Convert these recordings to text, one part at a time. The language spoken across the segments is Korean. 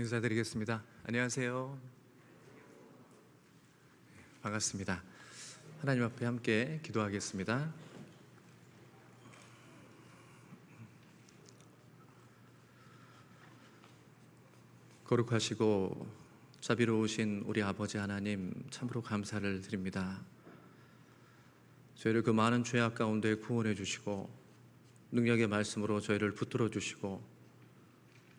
인사드리겠습니다. 안녕하세요. 반갑습니다. 하나님 앞에 함께 기도하겠습니다. 거룩하시고 자비로우신 우리 아버지 하나님, 참으로 감사를 드립니다. 저희를 그 많은 죄악 가운데 구원해 주시고 능력의 말씀으로 저희를 붙들어 주시고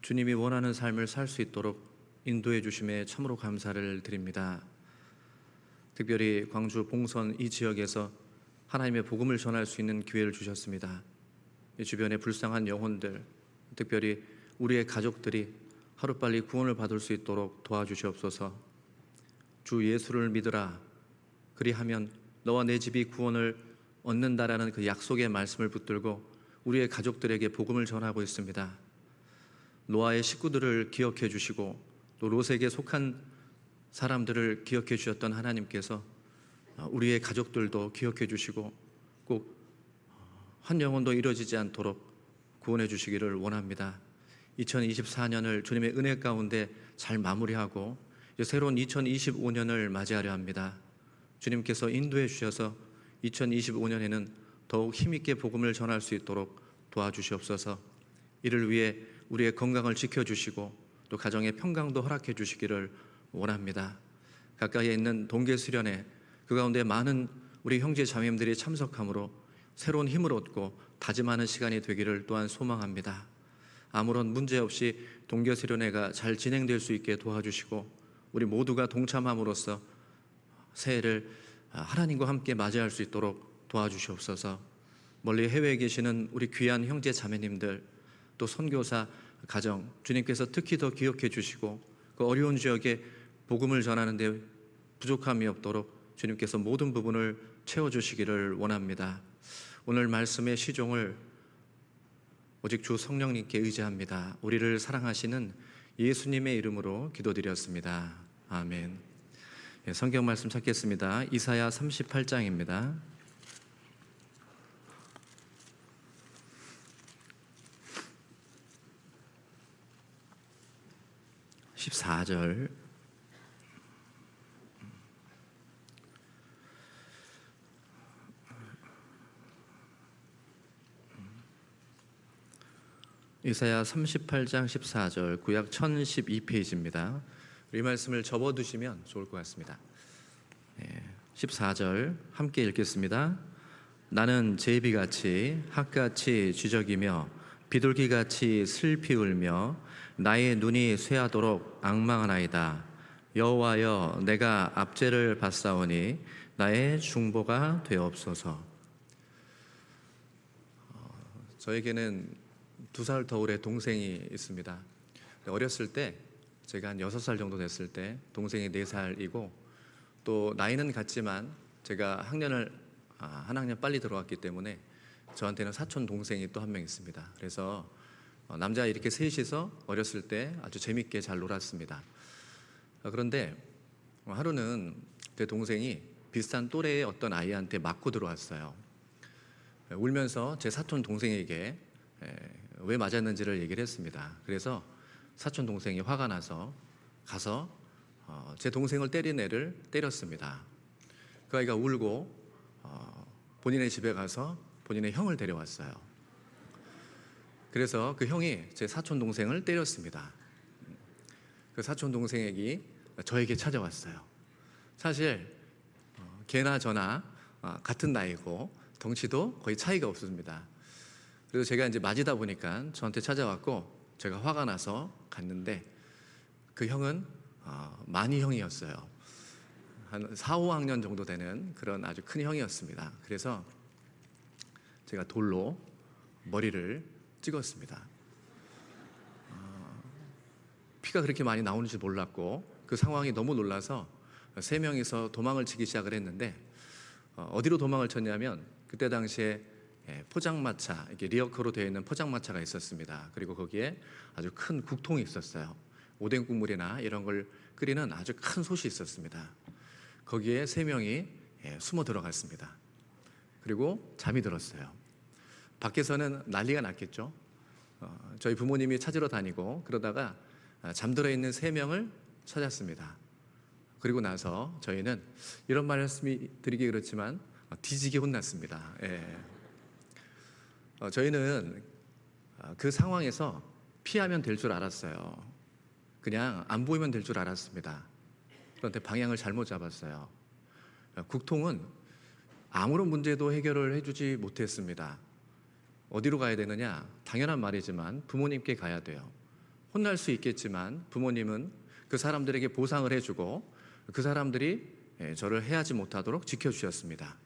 주님이 원하는 삶을 살 수 있도록 인도해 주심에 참으로 감사를 드립니다. 특별히 광주 봉선 이 지역에서 하나님의 복음을 전할 수 있는 기회를 주셨습니다. 이 주변의 불쌍한 영혼들, 특별히 우리의 가족들이 하루빨리 구원을 받을 수 있도록 도와주시옵소서. 주 예수를 믿으라, 그리하면 너와 내 집이 구원을 얻는다라는 그 약속의 말씀을 붙들고 우리의 가족들에게 복음을 전하고 있습니다. 노아의 식구들을 기억해 주시고 또 롯에게 속한 사람들을 기억해 주셨던 하나님께서 우리의 가족들도 기억해 주시고 꼭 한 영혼도 이루어지지 않도록 구원해 주시기를 원합니다. 2024년을 주님의 은혜 가운데 잘 마무리하고 이제 새로운 2025년을 맞이하려 합니다. 주님께서 인도해 주셔서 2025년에는 더욱 힘있게 복음을 전할 수 있도록 도와주시옵소서. 이를 위해 우리의 건강을 지켜주시고 또 가정의 평강도 허락해 주시기를 원합니다. 가까이에 있는 동계 수련회 그 가운데 많은 우리 형제 자매님들이 참석함으로 새로운 힘을 얻고 다짐하는 시간이 되기를 또한 소망합니다. 아무런 문제 없이 동계 수련회가 잘 진행될 수 있게 도와주시고 우리 모두가 동참함으로써 새해를 하나님과 함께 맞이할 수 있도록 도와주시옵소서. 멀리 해외에 계시는 우리 귀한 형제 자매님들 또 선교사 가정 주님께서 특히 더 기억해 주시고 그 어려운 지역에 복음을 전하는 데 부족함이 없도록 주님께서 모든 부분을 채워주시기를 원합니다. 오늘 말씀의 시종을 오직 주 성령님께 의지합니다. 우리를 사랑하시는 예수님의 이름으로 기도드렸습니다. 아멘. 성경 말씀 찾겠습니다. 이사야 38장입니다. 14절 이사야 38장 14절 구약 1012페이지입니다. 이 말씀을 접어두시면 좋을 것 같습니다. 14절 함께 읽겠습니다. 나는 제비같이 핫같이 쥐적이며 비둘기같이 슬피 울며 나의 눈이 쇠하도록 앙망하나이다. 여호와여, 내가 압제를 받사오니 나의 중보가 되옵소서. 저에게는 2살 터울의 동생이 있습니다. 어렸을 때 제가 한 6살 정도 됐을 때 동생이 4살이고 또 나이는 같지만 제가 한 학년 빨리 들어왔기 때문에 저한테는 사촌 동생이 또 한 명 있습니다. 그래서 남자 이렇게 셋이서 어렸을 때 아주 재밌게 잘 놀았습니다. 그런데 하루는 제 동생이 비슷한 또래의 어떤 아이한테 맞고 들어왔어요. 울면서 제 사촌 동생에게 왜 맞았는지를 얘기를 했습니다. 그래서 사촌 동생이 화가 나서 가서 제 동생을 때린 애를 때렸습니다. 그 아이가 울고 본인의 집에 가서 본인의 형을 데려왔어요. 그래서 그 형이 제 사촌 동생을 때렸습니다. 그 사촌 동생이 저에게 찾아왔어요. 사실 걔나 저나 같은 나이고 덩치도 거의 차이가 없습니다. 그래서 제가 이제 맞이다 보니까 저한테 찾아왔고 제가 화가 나서 갔는데 그 형은 많이 형이었어요. 한 4, 5학년 정도 되는 그런 아주 큰 형이었습니다. 그래서 제가 돌로 머리를 찍었습니다. 피가 그렇게 많이 나오는지 몰랐고 그 상황이 너무 놀라서 3명이서 도망을 치기 시작을 했는데 어디로 도망을 쳤냐면 그때 당시에 포장마차, 이렇게 리어커로 되어 있는 포장마차가 있었습니다. 그리고 거기에 아주 큰 국통이 있었어요. 오뎅 국물이나 이런 걸 끓이는 아주 큰 솥이 있었습니다. 거기에 3명이 숨어 들어갔습니다. 그리고 잠이 들었어요. 밖에서는 난리가 났겠죠. 저희 부모님이 찾으러 다니고 그러다가 잠들어 있는 3명을 찾았습니다. 그리고 나서 저희는 이런 말씀이 드리기 그렇지만 뒤지게 혼났습니다. 예. 저희는 그 상황에서 피하면 될 줄 알았어요. 그냥 안 보이면 될 줄 알았습니다. 그런데 방향을 잘못 잡았어요. 국통은 아무런 문제도 해결을 해주지 못했습니다. 어디로 가야 되느냐? 당연한 말이지만 부모님께 가야 돼요. 혼날 수 있겠지만 부모님은 그 사람들에게 보상을 해주고 그 사람들이 저를 해하지 못하도록 지켜주셨습니다.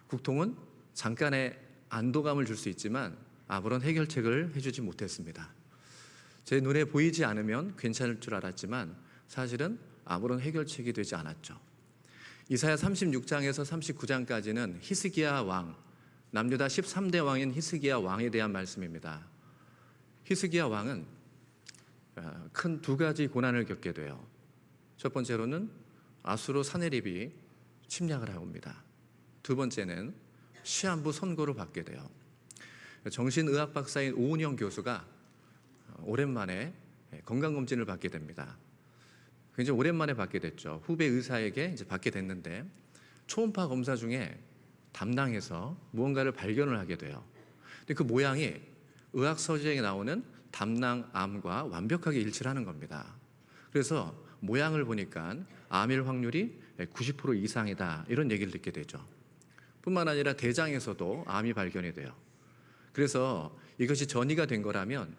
국통은 잠깐의 안도감을 줄 수 있지만 아무런 해결책을 해주지 못했습니다. 제 눈에 보이지 않으면 괜찮을 줄 알았지만 사실은 아무런 해결책이 되지 않았죠. 이사야 36장에서 39장까지는 히스기야 왕, 남유다 13대 왕인 히스기야 왕에 대한 말씀입니다. 히스기야 왕은 큰 2가지 고난을 겪게 돼요. 첫 번째로는 아수르 사네립이 침략을 합니다. 2번째는 시한부 선고를 받게 돼요. 정신의학 박사인 오은영 교수가 오랜만에 건강검진을 받게 됩니다. 굉장히 오랜만에 받게 됐죠. 후배 의사에게 이제 받게 됐는데 초음파 검사 중에 담낭에서 무언가를 발견을 하게 돼요. 근데 그 모양이 의학 서적에 나오는 담낭암과 완벽하게 일치를 하는 겁니다. 그래서 모양을 보니까 암일 확률이 90% 이상이다, 이런 얘기를 듣게 되죠. 뿐만 아니라 대장에서도 암이 발견이 돼요. 그래서 이것이 전이가 된 거라면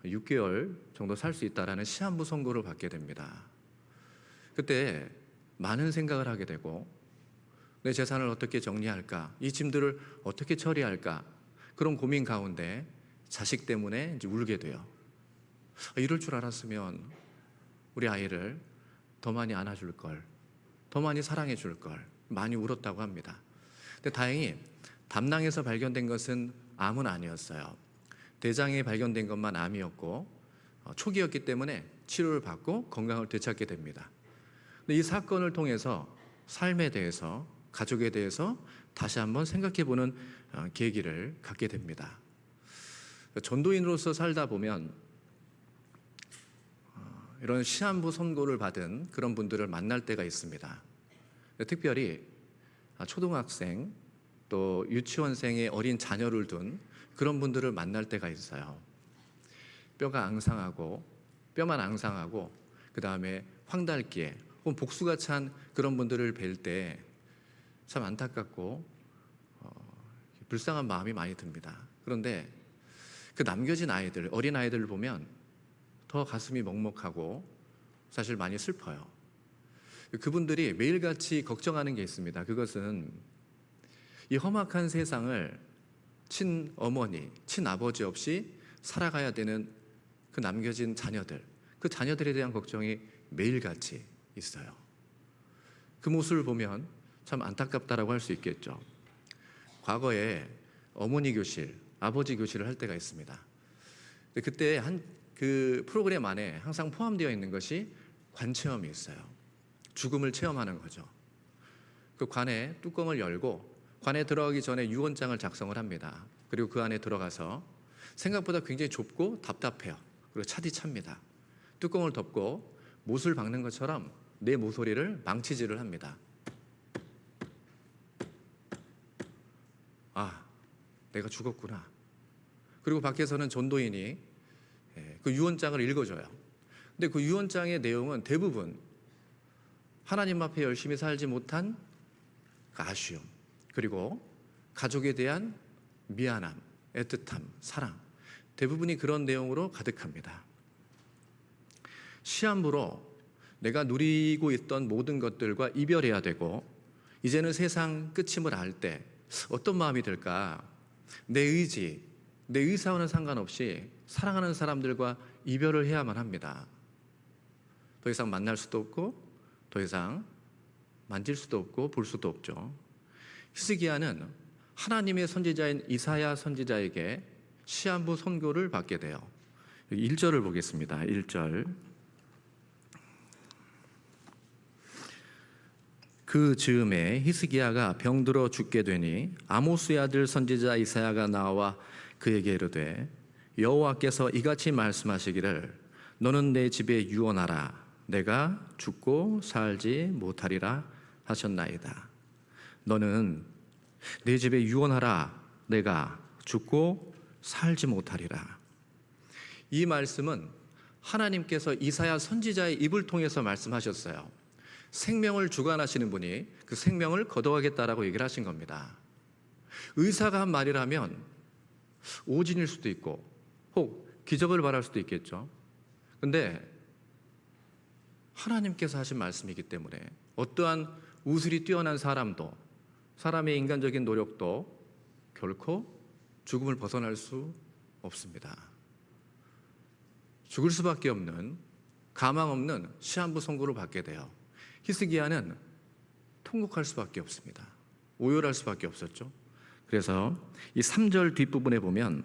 6개월 정도 살 수 있다라는 시한부 선고를 받게 됩니다. 그때 많은 생각을 하게 되고 내 재산을 어떻게 정리할까, 이 짐들을 어떻게 처리할까, 그런 고민 가운데 자식 때문에 이제 울게 돼요. 이럴 줄 알았으면 우리 아이를 더 많이 안아줄 걸, 더 많이 사랑해 줄 걸, 많이 울었다고 합니다. 근데 다행히 담낭에서 발견된 것은 암은 아니었어요. 대장에 발견된 것만 암이었고 초기였기 때문에 치료를 받고 건강을 되찾게 됩니다. 근데 이 사건을 통해서 삶에 대해서, 가족에 대해서 다시 한번 생각해보는 계기를 갖게 됩니다. 전도인으로서 살다 보면 이런 시한부 선고를 받은 그런 분들을 만날 때가 있습니다. 특별히 초등학생 또 유치원생의 어린 자녀를 둔 그런 분들을 만날 때가 있어요. 뼈가 앙상하고, 뼈만 앙상하고 그 다음에 황달기에 혹은 복수가 찬 그런 분들을 뵐 때 참 안타깝고 불쌍한 마음이 많이 듭니다. 그런데 그 남겨진 아이들, 어린 아이들을 보면 더 가슴이 먹먹하고 사실 많이 슬퍼요. 그분들이 매일같이 걱정하는 게 있습니다. 그것은 이 험악한 세상을 친어머니, 친아버지 없이 살아가야 되는 그 남겨진 자녀들, 그 자녀들에 대한 걱정이 매일같이 있어요. 그 모습을 보면 참 안타깝다라고 할 수 있겠죠. 과거에 어머니 교실, 아버지 교실을 할 때가 있습니다. 그때 그 프로그램 안에 항상 포함되어 있는 것이 관체험이 있어요. 죽음을 체험하는 거죠. 그 관의 뚜껑을 열고 관에 들어가기 전에 유언장을 작성을 합니다. 그리고 그 안에 들어가서 생각보다 굉장히 좁고 답답해요. 그리고 차디 찹니다. 뚜껑을 덮고 못을 박는 것처럼 내 모서리를 망치질을 합니다. 아, 내가 죽었구나. 그리고 밖에서는 전도인이 그 유언장을 읽어줘요. 근데 그 유언장의 내용은 대부분 하나님 앞에 열심히 살지 못한 아쉬움, 그리고 가족에 대한 미안함, 애틋함, 사랑, 대부분이 그런 내용으로 가득합니다. 시한부로 내가 누리고 있던 모든 것들과 이별해야 되고 이제는 세상 끝임을 알 때 어떤 마음이 들까? 내 의지, 내 의사와는 상관없이 사랑하는 사람들과 이별을 해야만 합니다. 더 이상 만날 수도 없고 더 이상 만질 수도 없고 볼 수도 없죠. 히스기야는 하나님의 선지자인 이사야 선지자에게 시한부 선고를 받게 돼요. 1절을 보겠습니다. 1절. 그 즈음에 히스기야가 병들어 죽게 되니 아모스의 아들 선지자 이사야가 나와 그에게 이르되 여호와께서 이같이 말씀하시기를 너는 내 집에 유언하라. 내가 죽고 살지 못하리라 하셨나이다. 너는 내 집에 유언하라. 내가 죽고 살지 못하리라. 이 말씀은 하나님께서 이사야 선지자의 입을 통해서 말씀하셨어요. 생명을 주관하시는 분이 그 생명을 거둬가겠다라고 얘기를 하신 겁니다. 의사가 한 말이라면 오진일 수도 있고 혹 기적을 바랄 수도 있겠죠. 근데 하나님께서 하신 말씀이기 때문에 어떠한 우술이 뛰어난 사람도, 사람의 인간적인 노력도 결코 죽음을 벗어날 수 없습니다. 죽을 수밖에 없는, 가망 없는 시한부 선고를 받게 돼요. 히스기야는 통곡할 수밖에 없습니다. 오열할 수밖에 없었죠. 그래서 이 3절 뒷부분에 보면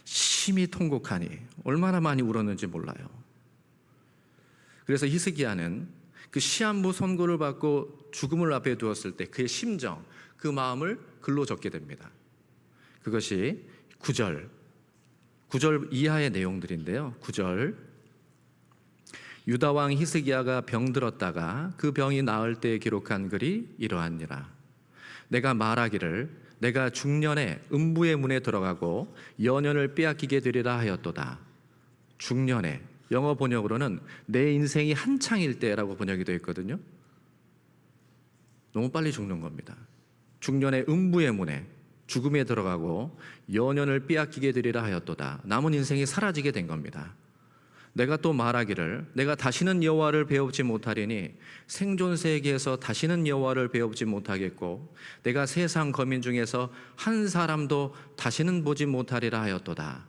심히 통곡하니, 얼마나 많이 울었는지 몰라요. 그래서 히스기야는 그 시한부 선고를 받고 죽음을 앞에 두었을 때 그의 심정, 그 마음을 글로 적게 됩니다. 그것이 9절 이하의 내용들인데요. 9절, 유다 왕 히스기야가 병들었다가 그 병이 나을 때에 기록한 글이 이러하니라. 내가 말하기를 내가 중년에 음부의 문에 들어가고 연연을 빼앗기게 되리라 하였도다. 중년에, 영어 번역으로는 내 인생이 한창일 때라고 번역이 되어 있거든요. 너무 빨리 죽는 겁니다. 중년에 음부의 문에, 죽음에 들어가고 연연을 빼앗기게 되리라 하였도다. 남은 인생이 사라지게 된 겁니다. 내가 또 말하기를 내가 다시는 여호와를 배우지 못하리니 생존 세계에서 다시는 여호와를 배우지 못하겠고 내가 세상 거민 중에서 한 사람도 다시는 보지 못하리라 하였도다.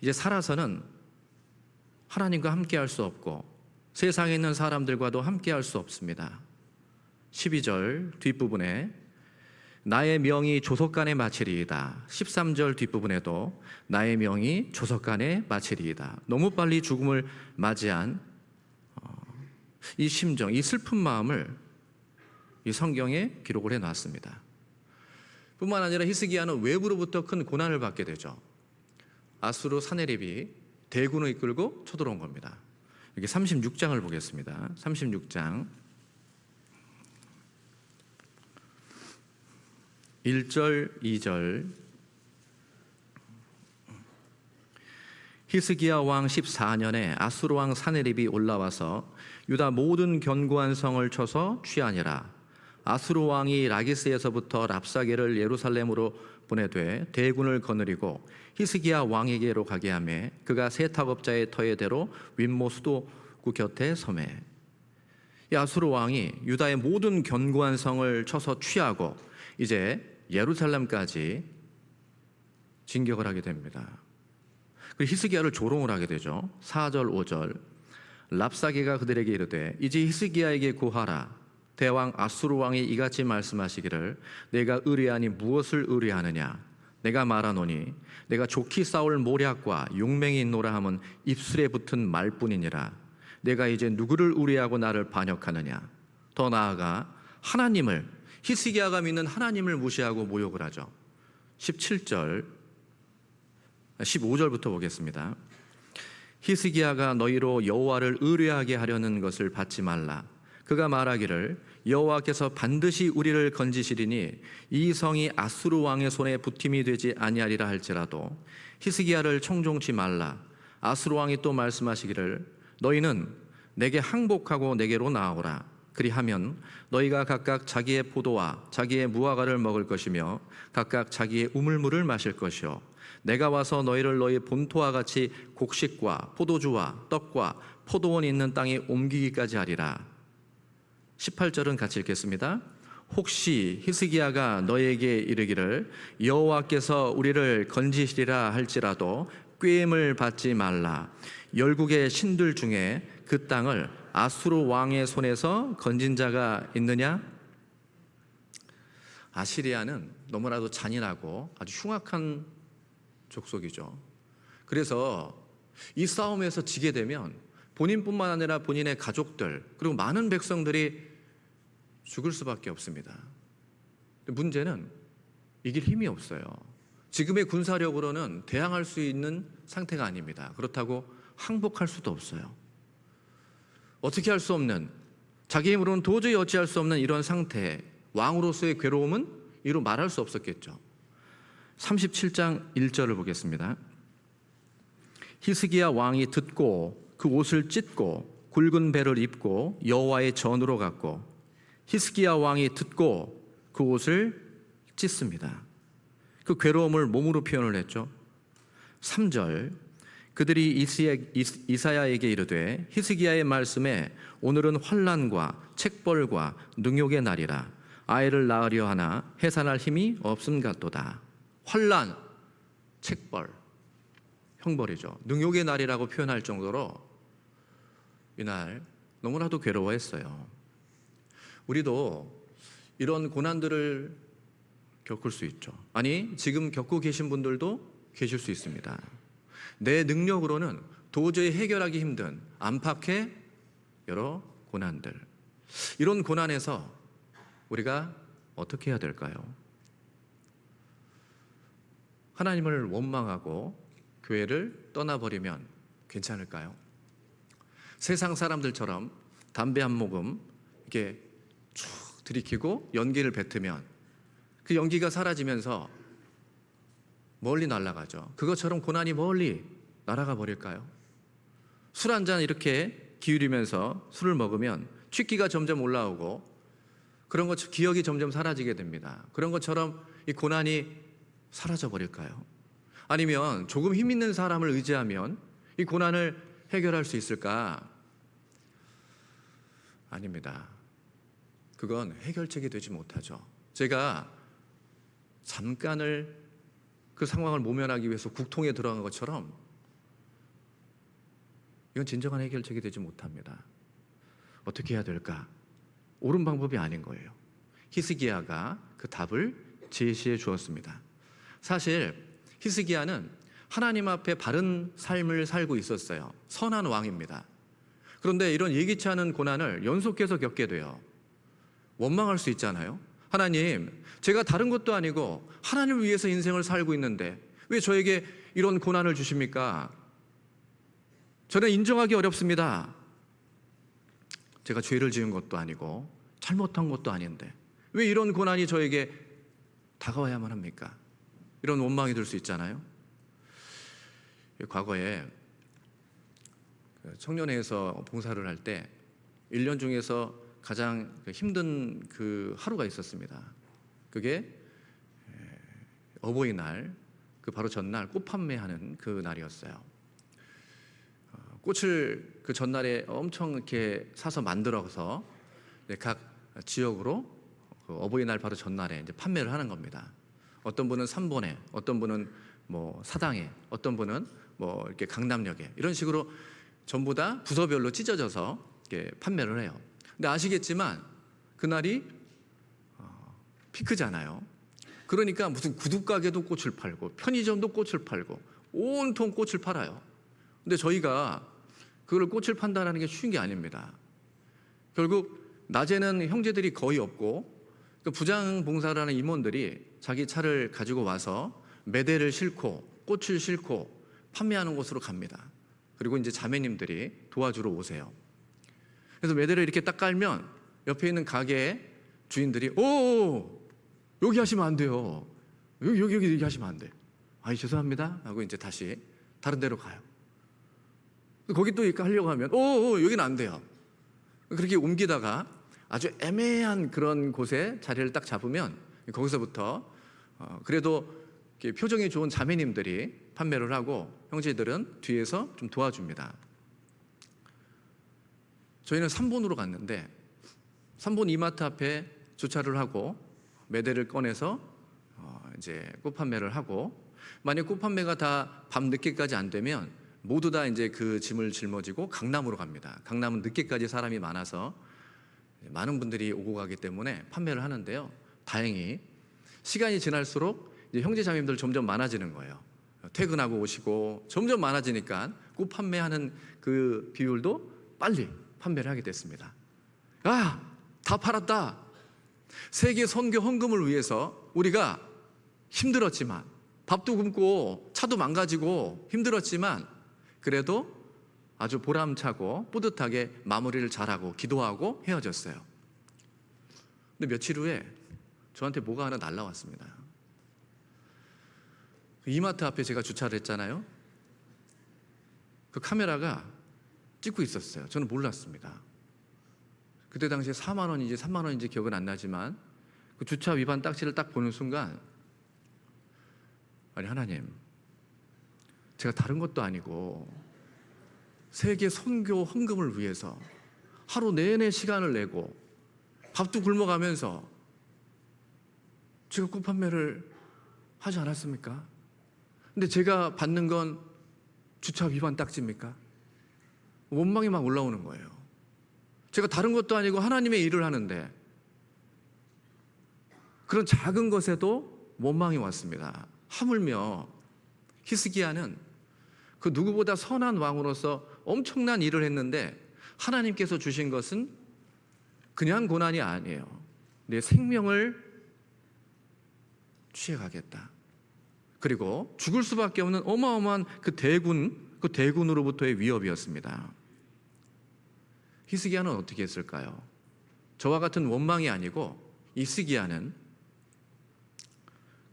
이제 살아서는 하나님과 함께 할 수 없고 세상에 있는 사람들과도 함께 할 수 없습니다. 12절 뒷부분에 나의 명이 조석간에 마치리이다. 13절 뒷부분에도 나의 명이 조석간에 마치리이다. 너무 빨리 죽음을 맞이한 이 심정, 이 슬픈 마음을 이 성경에 기록을 해놨습니다. 뿐만 아니라 히스기야는 외부로부터 큰 고난을 받게 되죠. 아수르 사네립이 대군을 이끌고 쳐들어온 겁니다. 여기 36장을 보겠습니다. 36장 1절, 2절. 히스기야 왕 14년에 아수르 왕 사네립이 올라와서 유다 모든 견고한 성을 쳐서 취하니라. 아수르 왕이 라기스에서부터 랍사게를 예루살렘으로 보내되 대군을 거느리고 히스기야 왕에게로 가게 하매 그가 세탁업자의 터에대로 윗모 수도구 곁에 서매. 이 아수르 왕이 유다의 모든 견고한 성을 쳐서 취하고 이제 예루살렘까지 진격을 하게 됩니다. 그리고 히스기야를 조롱을 하게 되죠. 4절 5절 랍사게가 그들에게 이르되 이제 히스기야에게 구하라. 대왕 아수르 왕이 이같이 말씀하시기를 내가 의뢰하니 무엇을 의뢰하느냐. 내가 말하노니 내가 좋게 싸울 모략과 용맹이 있노라 함은 입술에 붙은 말뿐이니라. 내가 이제 누구를 의뢰하고 나를 반역하느냐. 더 나아가 하나님을, 히스기야가 믿는 하나님을 무시하고 모욕을 하죠. 17절 15절부터 보겠습니다. 히스기야가 너희로 여호와를 의뢰하게 하려는 것을 받지 말라. 그가 말하기를 여호와께서 반드시 우리를 건지시리니 이 성이 아수르 왕의 손에 부팀이 되지 아니하리라 할지라도 히스기야를 청종치 말라. 아수르 왕이 또 말씀하시기를 너희는 내게 항복하고 내게로 나아오라. 그리하면 너희가 각각 자기의 포도와 자기의 무화과를 먹을 것이며 각각 자기의 우물물을 마실 것이요 내가 와서 너희를 너희 본토와 같이 곡식과 포도주와 떡과 포도원이 있는 땅에 옮기기까지 하리라. 18절은 같이 읽겠습니다. 혹시 히스기야가 너에게 이르기를 여호와께서 우리를 건지시리라 할지라도 꾀임을 받지 말라. 열국의 신들 중에 그 땅을 아수르 왕의 손에서 건진 자가 있느냐? 아시리아는 너무나도 잔인하고 아주 흉악한 족속이죠. 그래서 이 싸움에서 지게 되면 본인뿐만 아니라 본인의 가족들 그리고 많은 백성들이 죽을 수밖에 없습니다. 문제는 이길 힘이 없어요. 지금의 군사력으로는 대항할 수 있는 상태가 아닙니다. 그렇다고 항복할 수도 없어요. 어떻게 할 수 없는, 자기 힘으로는 도저히 어찌할 수 없는 이런 상태, 왕으로서의 괴로움은 이루 말할 수 없었겠죠. 37장 1절을 보겠습니다. 히스기야 왕이 듣고 그 옷을 찢고 굵은 배를 입고 여호와의 전으로 갔고, 히스기야 왕이 듣고 그 옷을 찢습니다. 그 괴로움을 몸으로 표현을 했죠. 3절, 그들이 이사야에게 이르되 히스기야의 말씀에 오늘은 환난과 책벌과 능욕의 날이라 아이를 낳으려 하나 해산할 힘이 없음 같도다. 환난, 책벌, 형벌이죠. 능욕의 날이라고 표현할 정도로 이날 너무나도 괴로워했어요. 우리도 이런 고난들을 겪을 수 있죠. 아니, 지금 겪고 계신 분들도 계실 수 있습니다. 내 능력으로는 도저히 해결하기 힘든 안팎의 여러 고난들, 이런 고난에서 우리가 어떻게 해야 될까요? 하나님을 원망하고 교회를 떠나버리면 괜찮을까요? 세상 사람들처럼 담배 한 모금 이렇게 쭉 들이키고 연기를 뱉으면 그 연기가 사라지면서 멀리 날아가죠. 그것처럼 고난이 멀리 날아가 버릴까요? 술 한 잔 이렇게 기울이면서 술을 먹으면 취기가 점점 올라오고 그런 것, 기억이 점점 사라지게 됩니다. 그런 것처럼 이 고난이 사라져 버릴까요? 아니면 조금 힘 있는 사람을 의지하면 이 고난을 해결할 수 있을까? 아닙니다. 그건 해결책이 되지 못하죠. 제가 잠깐을 그 상황을 모면하기 위해서 국통에 들어간 것처럼 이건 진정한 해결책이 되지 못합니다. 어떻게 해야 될까? 옳은 방법이 아닌 거예요. 히스기야가 그 답을 제시해 주었습니다. 사실 히스기야는 하나님 앞에 바른 삶을 살고 있었어요. 선한 왕입니다. 그런데 이런 예기치 않은 고난을 연속해서 겪게 돼요. 원망할 수 있잖아요. 하나님, 제가 다른 것도 아니고 하나님을 위해서 인생을 살고 있는데 왜 저에게 이런 고난을 주십니까? 저는 인정하기 어렵습니다. 제가 죄를 지은 것도 아니고 잘못한 것도 아닌데 왜 이런 고난이 저에게 다가와야만 합니까? 이런 원망이 들 수 있잖아요. 과거에 청년회에서 봉사를 할 때 1년 중에서 가장 힘든 그 하루가 있었습니다. 그게 어버이날, 그 바로 전날 꽃 판매하는 그 날이었어요. 꽃을 그 전날에 엄청 이렇게 사서 만들어서 각 지역으로 그 어버이날 바로 전날에 이제 판매를 하는 겁니다. 어떤 분은 3번에, 어떤 분은 뭐 사당에, 어떤 분은 뭐 이렇게 강남역에, 이런 식으로 전부 다 부서별로 찢어져서 이렇게 판매를 해요. 근데 아시겠지만 그날이 피크잖아요. 그러니까 무슨 구두가게도 꽃을 팔고 편의점도 꽃을 팔고 온통 꽃을 팔아요. 근데 저희가 그걸 꽃을 판다는 게 쉬운 게 아닙니다. 결국 낮에는 형제들이 거의 없고 그 부장 봉사를 하는 임원들이 자기 차를 가지고 와서 매대를 싣고 꽃을 싣고 판매하는 곳으로 갑니다. 그리고 이제 자매님들이 도와주러 오세요. 그래서 매대를 이렇게 딱 깔면 옆에 있는 가게 주인들이 오, 여기 하시면 안 돼요. 여기 하시면 안 돼. 아이, 죄송합니다 하고 이제 다시 다른 데로 가요. 거기 또 이렇게 하려고 하면 오, 여기는 안 돼요. 그렇게 옮기다가 아주 애매한 그런 곳에 자리를 딱 잡으면 거기서부터 그래도 표정이 좋은 자매님들이 판매를 하고 형제들은 뒤에서 좀 도와줍니다. 저희는 3번으로 갔는데 3번 이마트 앞에 주차를 하고 매대를 꺼내서 이제 꽃 판매를 하고, 만약 꽃 판매가 다 밤 늦게까지 안 되면 모두 다 이제 그 짐을 짊어지고 강남으로 갑니다. 강남은 늦게까지 사람이 많아서 많은 분들이 오고 가기 때문에 판매를 하는데요. 다행히 시간이 지날수록 이제 형제자매님들 점점 많아지는 거예요. 퇴근하고 오시고 점점 많아지니까 꽃 판매하는 그 비율도 빨리 판매를 하게 됐습니다. 아, 다 팔았다. 세계 선교 헌금을 위해서 우리가 힘들었지만 밥도 굶고 차도 망가지고 힘들었지만 그래도 아주 보람차고 뿌듯하게 마무리를 잘하고 기도하고 헤어졌어요. 근데 며칠 후에 저한테 뭐가 하나 날라왔습니다. 이마트 앞에 제가 주차를 했잖아요. 그 카메라가 찍고 있었어요. 저는 몰랐습니다. 그때 당시에 4만 원인지 3만 원인지 기억은 안 나지만 그 주차 위반 딱지를 딱 보는 순간, 아니 하나님, 제가 다른 것도 아니고 세계 선교 헌금을 위해서 하루 내내 시간을 내고 밥도 굶어가면서 제가 꽃판매를 하지 않았습니까? 근데 제가 받는 건 주차 위반 딱지입니까? 원망이 막 올라오는 거예요. 제가 다른 것도 아니고 하나님의 일을 하는데 그런 작은 것에도 원망이 왔습니다. 하물며 히스기야는 그 누구보다 선한 왕으로서 엄청난 일을 했는데 하나님께서 주신 것은 그냥 고난이 아니에요. 내 생명을 취해가겠다. 그리고 죽을 수밖에 없는 어마어마한 그 대군으로부터의 위협이었습니다. 히스기야는 어떻게 했을까요? 저와 같은 원망이 아니고 히스기야는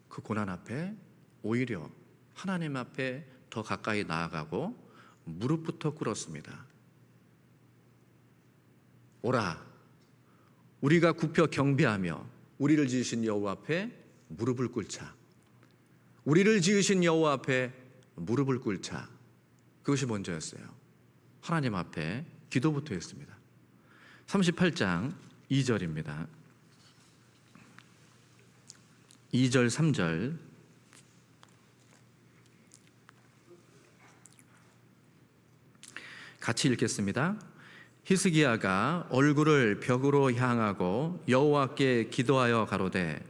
그 고난 앞에 오히려 하나님 앞에 더 가까이 나아가고 무릎부터 꿇었습니다. 오라, 우리가 굽혀 경배하며 우리를 지으신 여호와 앞에 무릎을 꿇자. 우리를 지으신 여호와 앞에 무릎을 꿇자. 그것이 먼저였어요. 하나님 앞에 기도부터 했습니다. 38장 2절입니다. 2절 3절 같이 읽겠습니다. 히스기야가 얼굴을 벽으로 향하고 여호와께 기도하여 가로되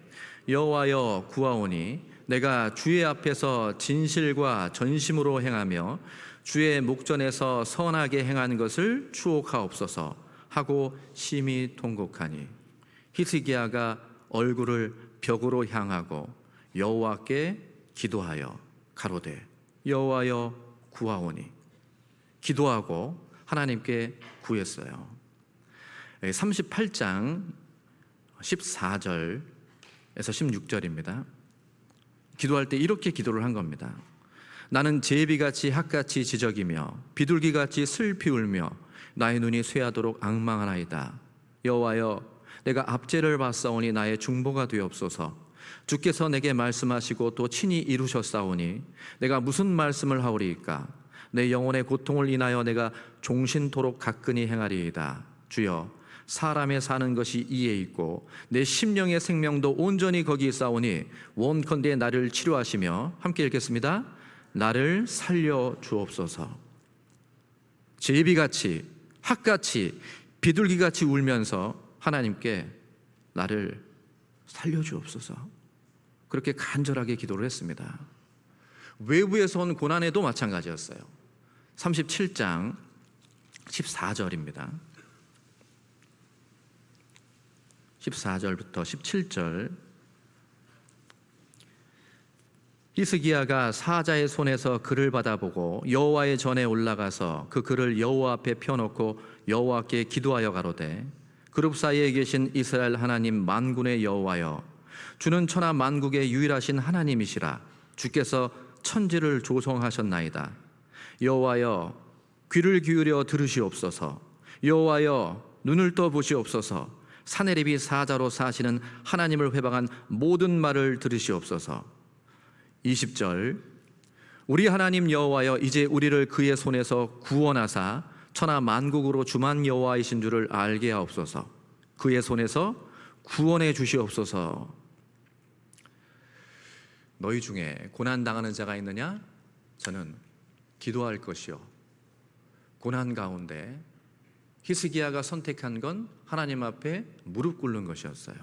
여호와여 구하오니 내가 주의 앞에서 진실과 전심으로 행하며 주의 목전에서 선하게 행한 것을 추억하옵소서 하고 심히 통곡하니 히스기야가 얼굴을 벽으로 향하고 여호와께 기도하여 가로되 여호와여 구하오니 기도하고 하나님께 구했어요. 38장 14절에서 16절입니다. 기도할 때 이렇게 기도를 한 겁니다. 나는 제비같이 핫같이 지저귀며 비둘기같이 슬피 울며 나의 눈이 쇠하도록 앙망하나이다. 여호와여 내가 압제를 받사오니 나의 중보가 되옵소서. 주께서 내게 말씀하시고 또 친히 이루셨사오니 내가 무슨 말씀을 하오리이까. 내 영혼의 고통을 인하여 내가 종신토록 가끈히 행하리이다. 주여 사람의 사는 것이 이에 있고 내 심령의 생명도 온전히 거기 있사오니 원컨대 나를 치료하시며 함께 읽겠습니다. 나를 살려 주옵소서. 제비같이 핫같이 비둘기같이 울면서 하나님께 나를 살려 주옵소서. 그렇게 간절하게 기도를 했습니다. 외부에서 온 고난에도 마찬가지였어요. 37장 14절입니다. 14절부터 17절. 히스기야가 사자의 손에서 글을 받아보고 여호와의 전에 올라가서 그 글을 여호와 앞에 펴놓고 여호와께 기도하여 가로되 그룹 사이에 계신 이스라엘 하나님 만군의 여호와여 주는 천하 만국의 유일하신 하나님이시라. 주께서 천지를 조성하셨나이다. 여호와여 귀를 기울여 들으시옵소서. 여호와여 눈을 떠 보시옵소서. 사내립이 사자로 사시는 하나님을 회방한 모든 말을 들으시옵소서. 20절. 우리 하나님 여호와여 이제 우리를 그의 손에서 구원하사 천하 만국으로 주만 여호와이신 줄을 알게 하옵소서. 그의 손에서 구원해 주시옵소서. 너희 중에 고난 당하는 자가 있느냐? 저는 기도할 것이요. 고난 가운데 히스기야가 선택한 건 하나님 앞에 무릎 꿇는 것이었어요.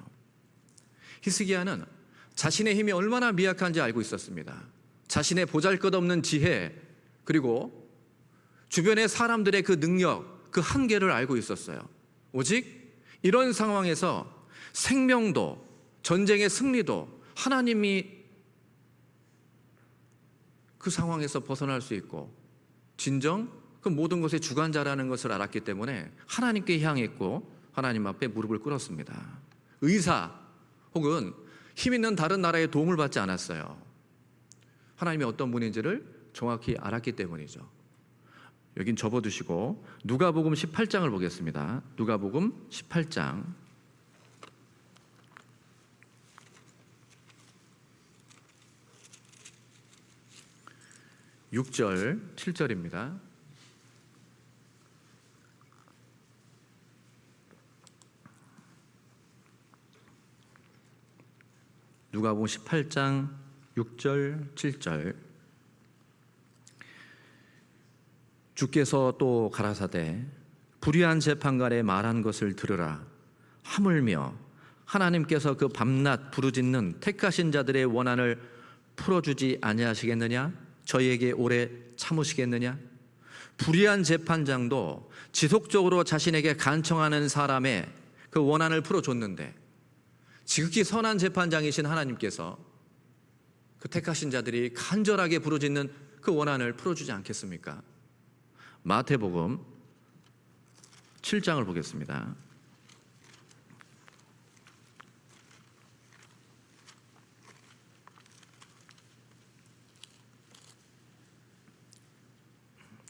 히스기야는 자신의 힘이 얼마나 미약한지 알고 있었습니다. 자신의 보잘것없는 지혜, 그리고 주변의 사람들의 그 능력, 그 한계를 알고 있었어요. 오직 이런 상황에서 생명도 전쟁의 승리도 하나님이 그 상황에서 벗어날 수 있고 진정 그 모든 것의 주관자라는 것을 알았기 때문에 하나님께 향했고 하나님 앞에 무릎을 꿇었습니다. 의사 혹은 힘 있는 다른 나라의 도움을 받지 않았어요. 하나님이 어떤 분인지를 정확히 알았기 때문이죠. 여긴 접어두시고 누가복음 18장을 보겠습니다. 누가복음 18장 6절 7절입니다. 누가복음 18장 6절 7절. 주께서 또 가라사대 불의한 재판관의 말한 것을 들으라. 하물며 하나님께서 그 밤낮 부르짖는 택하신 자들의 원한을 풀어주지 아니하시겠느냐? 저희에게 오래 참으시겠느냐? 불의한 재판장도 지속적으로 자신에게 간청하는 사람의 그 원한을 풀어줬는데 지극히 선한 재판장이신 하나님께서 그 택하신 자들이 간절하게 부르짖는 그 원한을 풀어주지 않겠습니까? 마태복음 7장을 보겠습니다.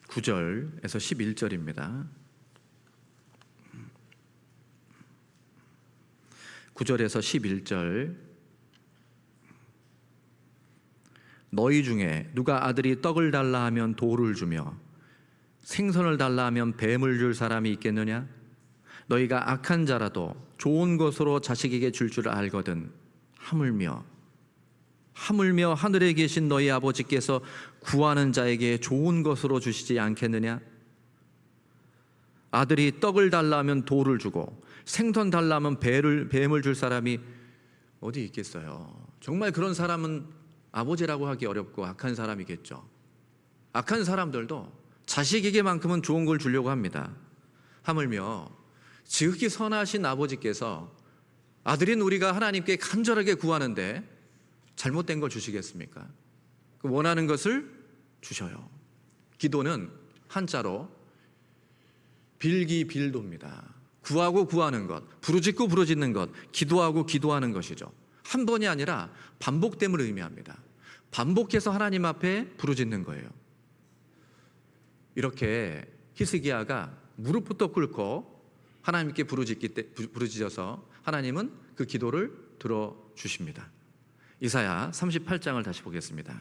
(9절에서) 11절입니다. 9절에서 11절. 너희 중에 누가 아들이 떡을 달라 하면 돌을 주며 생선을 달라 하면 뱀을 줄 사람이 있겠느냐? 너희가 악한 자라도 좋은 것으로 자식에게 줄 줄 알거든. 하물며 하늘에 계신 너희 아버지께서 구하는 자에게 좋은 것으로 주시지 않겠느냐? 아들이 떡을 달라 하면 돌을 주고 생선 달라 하면 뱀을 줄 사람이 어디 있겠어요? 정말 그런 사람은 아버지라고 하기 어렵고 악한 사람이겠죠. 악한 사람들도 자식에게만큼은 좋은 걸 주려고 합니다. 하물며 지극히 선하신 아버지께서 아들인 우리가 하나님께 간절하게 구하는데 잘못된 걸 주시겠습니까? 원하는 것을 주셔요. 기도는 한자로 빌기빌도입니다. 구하고 구하는 것, 부르짖고 부르짖는 것, 기도하고 기도하는 것이죠. 한 번이 아니라 반복됨을 의미합니다. 반복해서 하나님 앞에 부르짖는 거예요. 이렇게 히스기야가 무릎부터 꿇고 하나님께 부르짖어서 하나님은 그 기도를 들어주십니다. 이사야 38장을 다시 보겠습니다.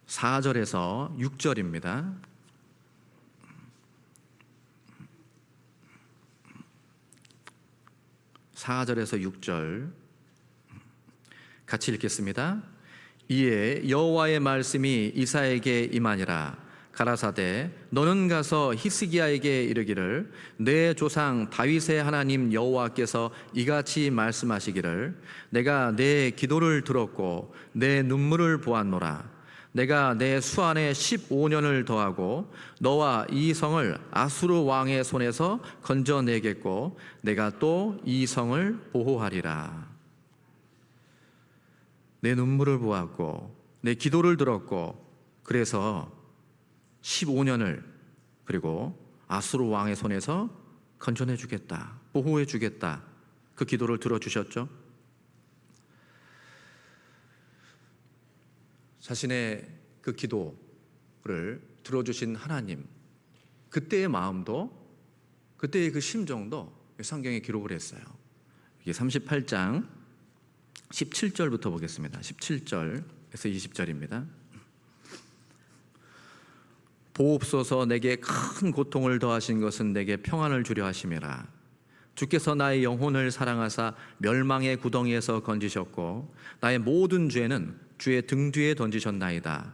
4절에서 6절입니다. 4절에서 6절 같이 읽겠습니다. 이에 여호와의 말씀이 이사야에게 임하니라. 가라사대 너는 가서 히스기야에게 이르기를 내 조상 다윗의 하나님 여호와께서 이같이 말씀하시기를 내가 내 기도를 들었고 내 눈물을 보았노라. 내가 내 수안에 15년을 더하고 너와 이 성을 아수르 왕의 손에서 건져내겠고 내가 또 이 성을 보호하리라. 내 눈물을 보았고 내 기도를 들었고 그래서 15년을 그리고 아수르 왕의 손에서 건져내 주겠다, 보호해 주겠다. 그 기도를 들어주셨죠. 자신의 그 기도를 들어주신 하나님, 그때의 마음도 그때의 그 심정도 성경에 기록을 했어요. 이게 38장 17절부터 보겠습니다. 17절에서 20절입니다. 보옵소서 내게 큰 고통을 더하신 것은 내게 평안을 주려 하심이라. 주께서 나의 영혼을 사랑하사 멸망의 구덩이에서 건지셨고 나의 모든 죄는 주의 등 뒤에 던지셨나이다.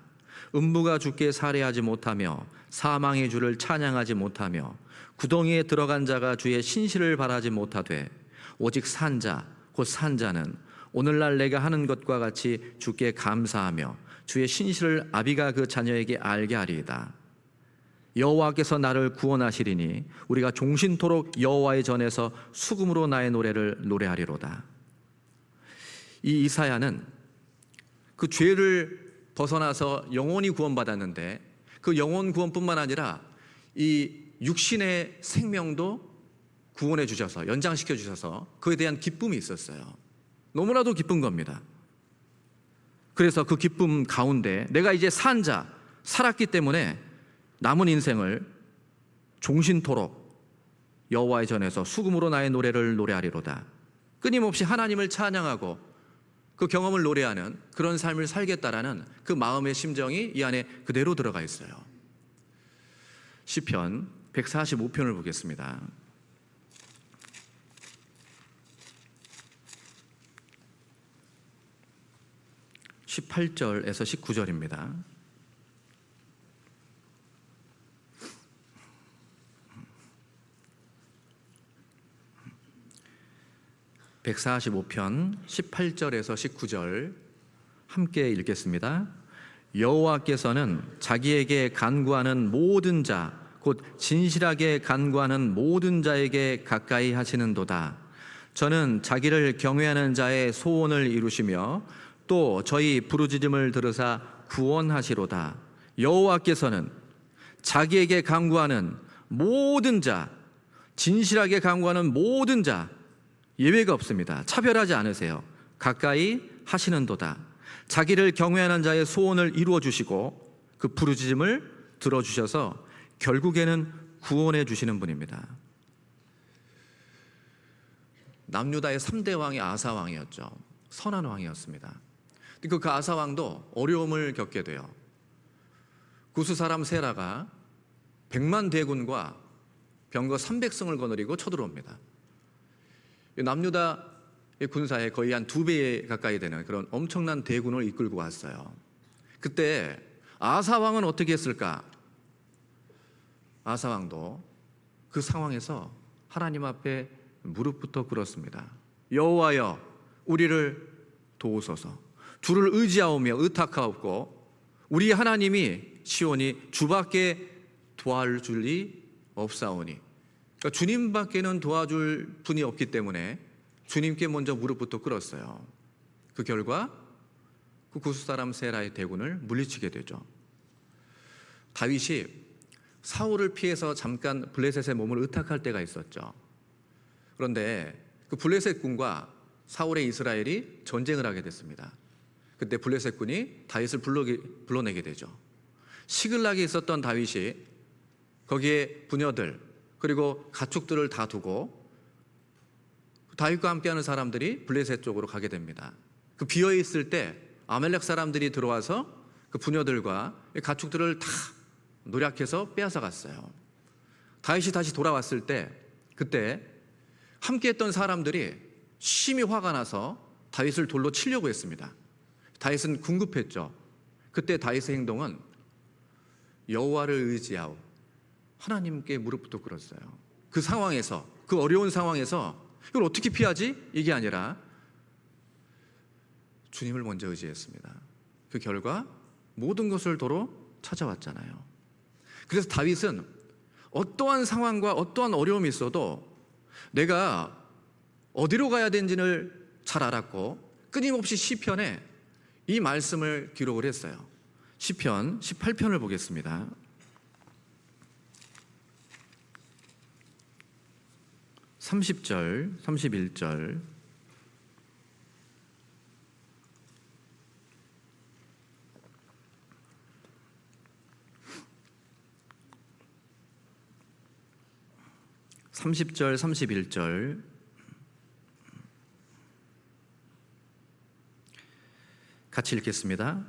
음부가 주께 살해하지 못하며 사망의 주를 찬양하지 못하며 구덩이에 들어간 자가 주의 신실을 바라지 못하되 오직 산자 곧 산자는 오늘날 내가 하는 것과 같이 주께 감사하며 주의 신실을 아비가 그 자녀에게 알게 하리이다. 여호와께서 나를 구원하시리니 우리가 종신토록 여호와의 전에서 수금으로 나의 노래를 노래하리로다. 이 이사야는 그 죄를 벗어나서 영원히 구원받았는데 그 영원 구원뿐만 아니라 이 육신의 생명도 구원해 주셔서 연장시켜 주셔서 그에 대한 기쁨이 있었어요. 너무나도 기쁜 겁니다. 그래서 그 기쁨 가운데 내가 이제 산 자, 살았기 때문에 남은 인생을 종신토록 여호와의 전에서 수금으로 나의 노래를 노래하리로다. 끊임없이 하나님을 찬양하고 그 경험을 노래하는 그런 삶을 살겠다라는 그 마음의 심정이 이 안에 그대로 들어가 있어요. 시편 145편을 보겠습니다. 18절에서 19절입니다. (145편) 18절에서 19절 함께 읽겠습니다. 여호와께서는 자기에게 간구하는 모든 자 곧 진실하게 간구하는 모든 자에게 가까이 하시는도다. 저는 자기를 경외하는 자의 소원을 이루시며 또 저희 부르짖음을 들으사 구원하시로다. 여호와께서는 자기에게 간구하는 모든 자, 진실하게 간구하는 모든 자, 예외가 없습니다. 차별하지 않으세요. 가까이 하시는도다. 자기를 경외하는 자의 소원을 이루어 주시고 그 부르짖음을 들어주셔서 결국에는 구원해 주시는 분입니다. 남유다의 3대 왕이 아사 왕이었죠. 선한 왕이었습니다. 그 아사 왕도 어려움을 겪게 돼요. 구스 사람 세라가 100만 대군과 병거 300승을 거느리고 쳐들어옵니다. 남유다 군사에 거의 한 2배 가까이 되는 그런 엄청난 대군을 이끌고 왔어요. 그때 아사 왕은 어떻게 했을까? 아사 왕도 그 상황에서 하나님 앞에 무릎부터 꿇었습니다. 여호와여, 우리를 도우소서. 주를 의지하오며 의탁하옵고 우리 하나님이 시오니 주밖에 도와줄 리 없사오니. 그러니까 주님밖에는 도와줄 분이 없기 때문에 주님께 먼저 무릎부터 꿇었어요. 그 결과 그 구스 사람 세라의 대군을 물리치게 되죠. 다윗이 사울을 피해서 잠깐 블레셋의 몸을 의탁할 때가 있었죠. 그런데 그 블레셋 군과 사울의 이스라엘이 전쟁을 하게 됐습니다. 그때 블레셋 군이 다윗을 불러내게 되죠. 시글락에 있었던 다윗이 거기에 부녀들 그리고 가축들을 다 두고 다윗과 함께하는 사람들이 블레셋 쪽으로 가게 됩니다. 그 비어 있을 때 아멜렉 사람들이 들어와서 그 부녀들과 가축들을 다 노략해서 빼앗아 갔어요. 다윗이 다시 돌아왔을 때 그때 함께했던 사람들이 심히 화가 나서 다윗을 돌로 치려고 했습니다. 다윗은 궁급했죠. 그때 다윗의 행동은 여호와를 의지하오, 하나님께 무릎부터 꿇었어요. 그 상황에서, 그 어려운 상황에서 이걸 어떻게 피하지? 이게 아니라 주님을 먼저 의지했습니다. 그 결과 모든 것을 도로 찾아왔잖아요. 그래서 다윗은 어떠한 상황과 어떠한 어려움이 있어도 내가 어디로 가야 되는지를 잘 알았고 끊임없이 시편에 이 말씀을 기록을 했어요. 시편 18편을 보겠습니다. 30절, 31절. (30절) (31절) 같이 읽겠습니다.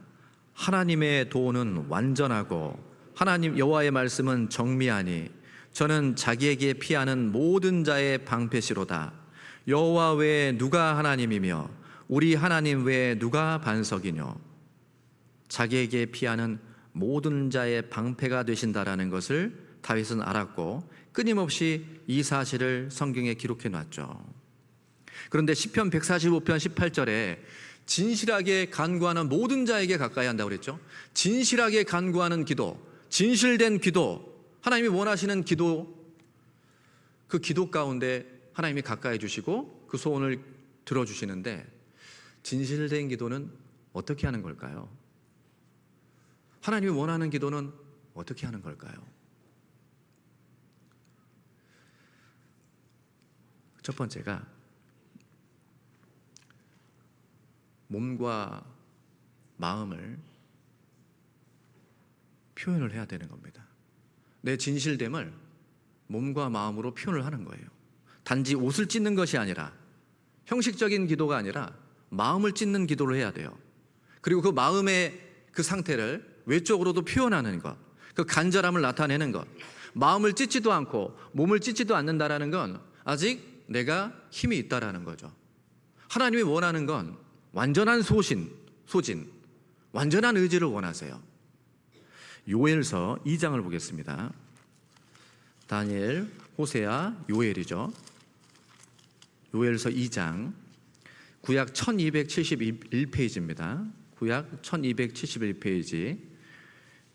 하나님의 도는 완전하고 하나님 여호와의 말씀은 정미하니 저는 자기에게 피하는 모든 자의 방패시로다. 여호와 외에 누가 하나님이며 우리 하나님 외에 누가 반석이뇨. 자기에게 피하는 모든 자의 방패가 되신다라는 것을 다윗은 알았고 끊임없이 이 사실을 성경에 기록해 놨죠. 그런데 시편 145편 18절에 진실하게 간구하는 모든 자에게 가까이 한다고 그랬죠. 진실하게 간구하는 기도, 진실된 기도, 하나님이 원하시는 기도, 그 기도 가운데 하나님이 가까이 주시고 그 소원을 들어주시는데, 진실된 기도는 어떻게 하는 걸까요? 하나님이 원하는 기도는 어떻게 하는 걸까요? 첫 번째가 몸과 마음을 표현을 해야 되는 겁니다. 내 진실됨을 몸과 마음으로 표현을 하는 거예요. 단지 옷을 찢는 것이 아니라, 형식적인 기도가 아니라 마음을 찢는 기도를 해야 돼요. 그리고 그 마음의 그 상태를 외적으로도 표현하는 것, 그 간절함을 나타내는 것. 마음을 찢지도 않고 몸을 찢지도 않는다라는 건 아직 내가 힘이 있다라는 거죠. 하나님이 원하는 건 완전한 소진, 완전한 의지를 원하세요. 요엘서 2장을 보겠습니다. 다니엘, 호세아, 요엘이죠. 요엘서 2장, 구약 1271페이지입니다. 구약 1271페이지,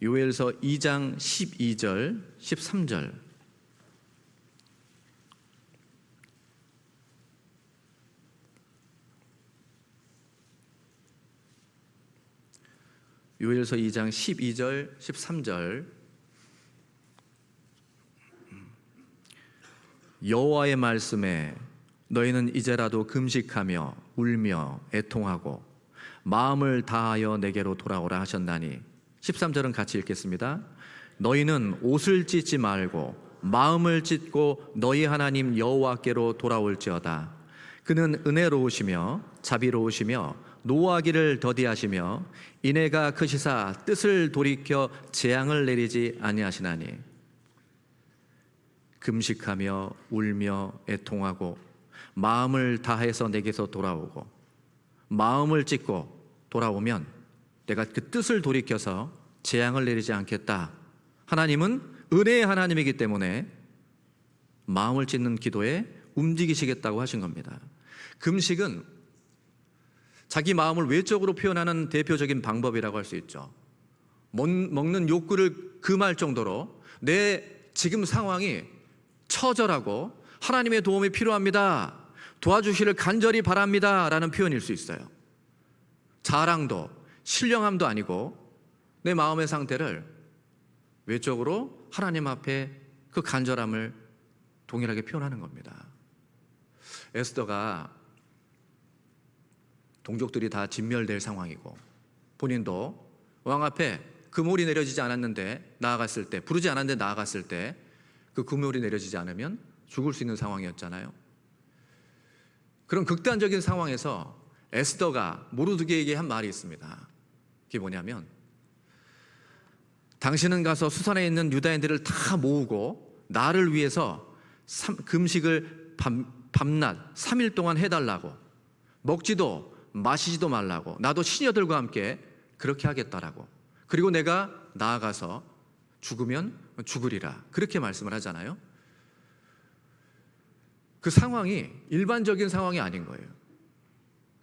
요엘서 2장 12절, 13절. 요엘서 2장 12절, 13절. 여호와의 말씀에 너희는 이제라도 금식하며 울며 애통하고 마음을 다하여 내게로 돌아오라 하셨나니. 13절은 같이 읽겠습니다. 너희는 옷을 찢지 말고 마음을 찢고 너희 하나님 여호와께로 돌아올지어다. 그는 은혜로우시며 자비로우시며 노하기를 더디하시며 이내가 크시사 뜻을 돌이켜 재앙을 내리지 아니하시나니. 금식하며 울며 애통하고 마음을 다해서 내게서 돌아오고 마음을 찢고 돌아오면 내가 그 뜻을 돌이켜서 재앙을 내리지 않겠다. 하나님은 은혜의 하나님이기 때문에 마음을 찢는 기도에 움직이시겠다고 하신 겁니다. 금식은 자기 마음을 외적으로 표현하는 대표적인 방법이라고 할 수 있죠. 먹는 욕구를 금할 정도로 내 지금 상황이 처절하고 하나님의 도움이 필요합니다, 도와주시를 간절히 바랍니다 라는 표현일 수 있어요. 자랑도 신령함도 아니고 내 마음의 상태를 외적으로 하나님 앞에 그 간절함을 동일하게 표현하는 겁니다. 에스더가 동족들이 다 진멸될 상황이고 본인도 왕 앞에 금올이 내려지지 않았는데 나아갔을 때, 부르지 않았는데 나아갔을 때 그 금올이 내려지지 않으면 죽을 수 있는 상황이었잖아요. 그런 극단적인 상황에서 에스더가 모르드게에게 한 말이 있습니다. 그게 뭐냐면, 당신은 가서 수산에 있는 유다인들을 다 모으고 나를 위해서 금식을 밤낮 3일 동안 해달라고, 먹지도 마시지도 말라고, 나도 시녀들과 함께 그렇게 하겠다라고, 그리고 내가 나아가서 죽으면 죽으리라, 그렇게 말씀을 하잖아요. 그 상황이 일반적인 상황이 아닌 거예요.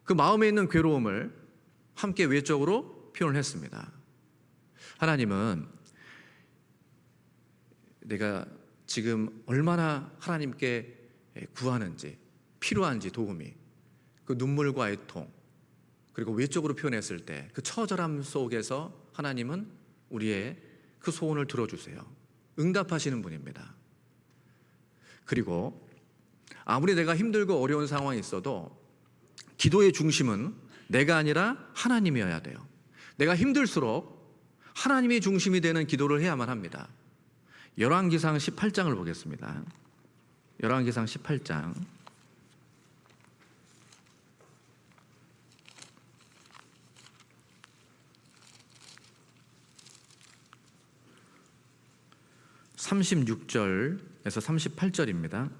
그 마음에 있는 괴로움을 함께 외적으로 표현을 했습니다. 하나님은 내가 지금 얼마나 하나님께 구하는지, 필요한지 도움이, 그 눈물과 애통, 그리고 외적으로 표현했을 때 그 처절함 속에서 하나님은 우리의 그 소원을 들어주세요. 응답하시는 분입니다. 그리고 아무리 내가 힘들고 어려운 상황이 있어도 기도의 중심은 내가 아니라 하나님이어야 돼요. 내가 힘들수록 하나님이 중심이 되는 기도를 해야만 합니다. 열왕기상 18장을 보겠습니다. 열왕기상 18장. (36절에서 38절입니다)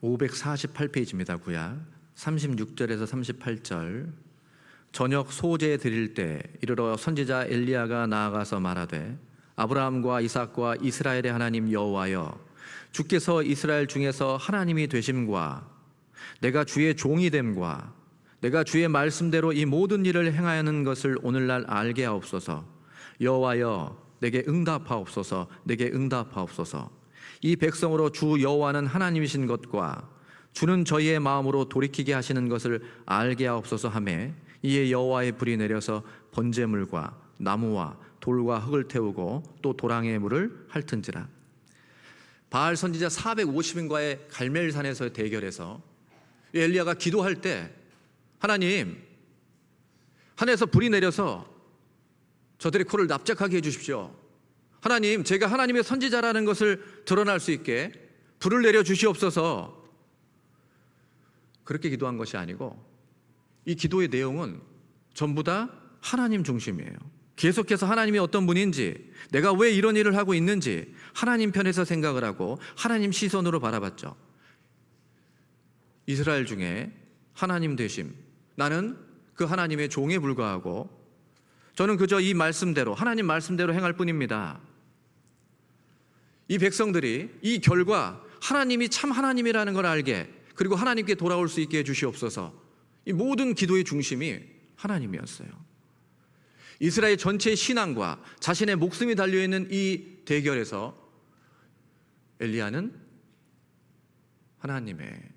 (548페이지입니다) 구약 36절에서 38절. 저녁 소제 드릴 때 이르러 선지자 엘리야가 나아가서 말하되, 아브라함과 이삭과 이스라엘의 하나님 여호와여, 주께서 이스라엘 중에서 하나님이 되심과 내가 주의 종이 됨과 내가 주의 말씀대로 이 모든 일을 행하는 것을 오늘날 알게 하옵소서. 여호와여 내게 응답하옵소서. 내게 응답하옵소서. 이 백성으로 주 여호와는 하나님이신 것과 주는 저희의 마음으로 돌이키게 하시는 것을 알게 하옵소서 하매 이에 여호와의 불이 내려서 번제물과 나무와 돌과 흙을 태우고 또 도랑의 물을 핥은지라. 바알 선지자 450인과의 갈멜산에서의 대결에서 엘리야가 기도할 때 하나님, 하늘에서 불이 내려서 저들의 코를 납작하게 해주십시오. 하나님, 제가 하나님의 선지자라는 것을 드러날 수 있게 불을 내려 주시옵소서. 그렇게 기도한 것이 아니고 이 기도의 내용은 전부 다 하나님 중심이에요. 계속해서 하나님이 어떤 분인지, 내가 왜 이런 일을 하고 있는지 하나님 편에서 생각을 하고 하나님 시선으로 바라봤죠. 이스라엘 중에 하나님 되심, 나는 그 하나님의 종에 불과하고 저는 그저 이 말씀대로, 하나님 말씀대로 행할 뿐입니다. 이 백성들이 이 결과, 하나님이 참 하나님이라는 걸 알게, 그리고 하나님께 돌아올 수 있게 해주시옵소서. 이 모든 기도의 중심이 하나님이었어요. 이스라엘 전체의 신앙과 자신의 목숨이 달려있는 이 대결에서 엘리야는 하나님의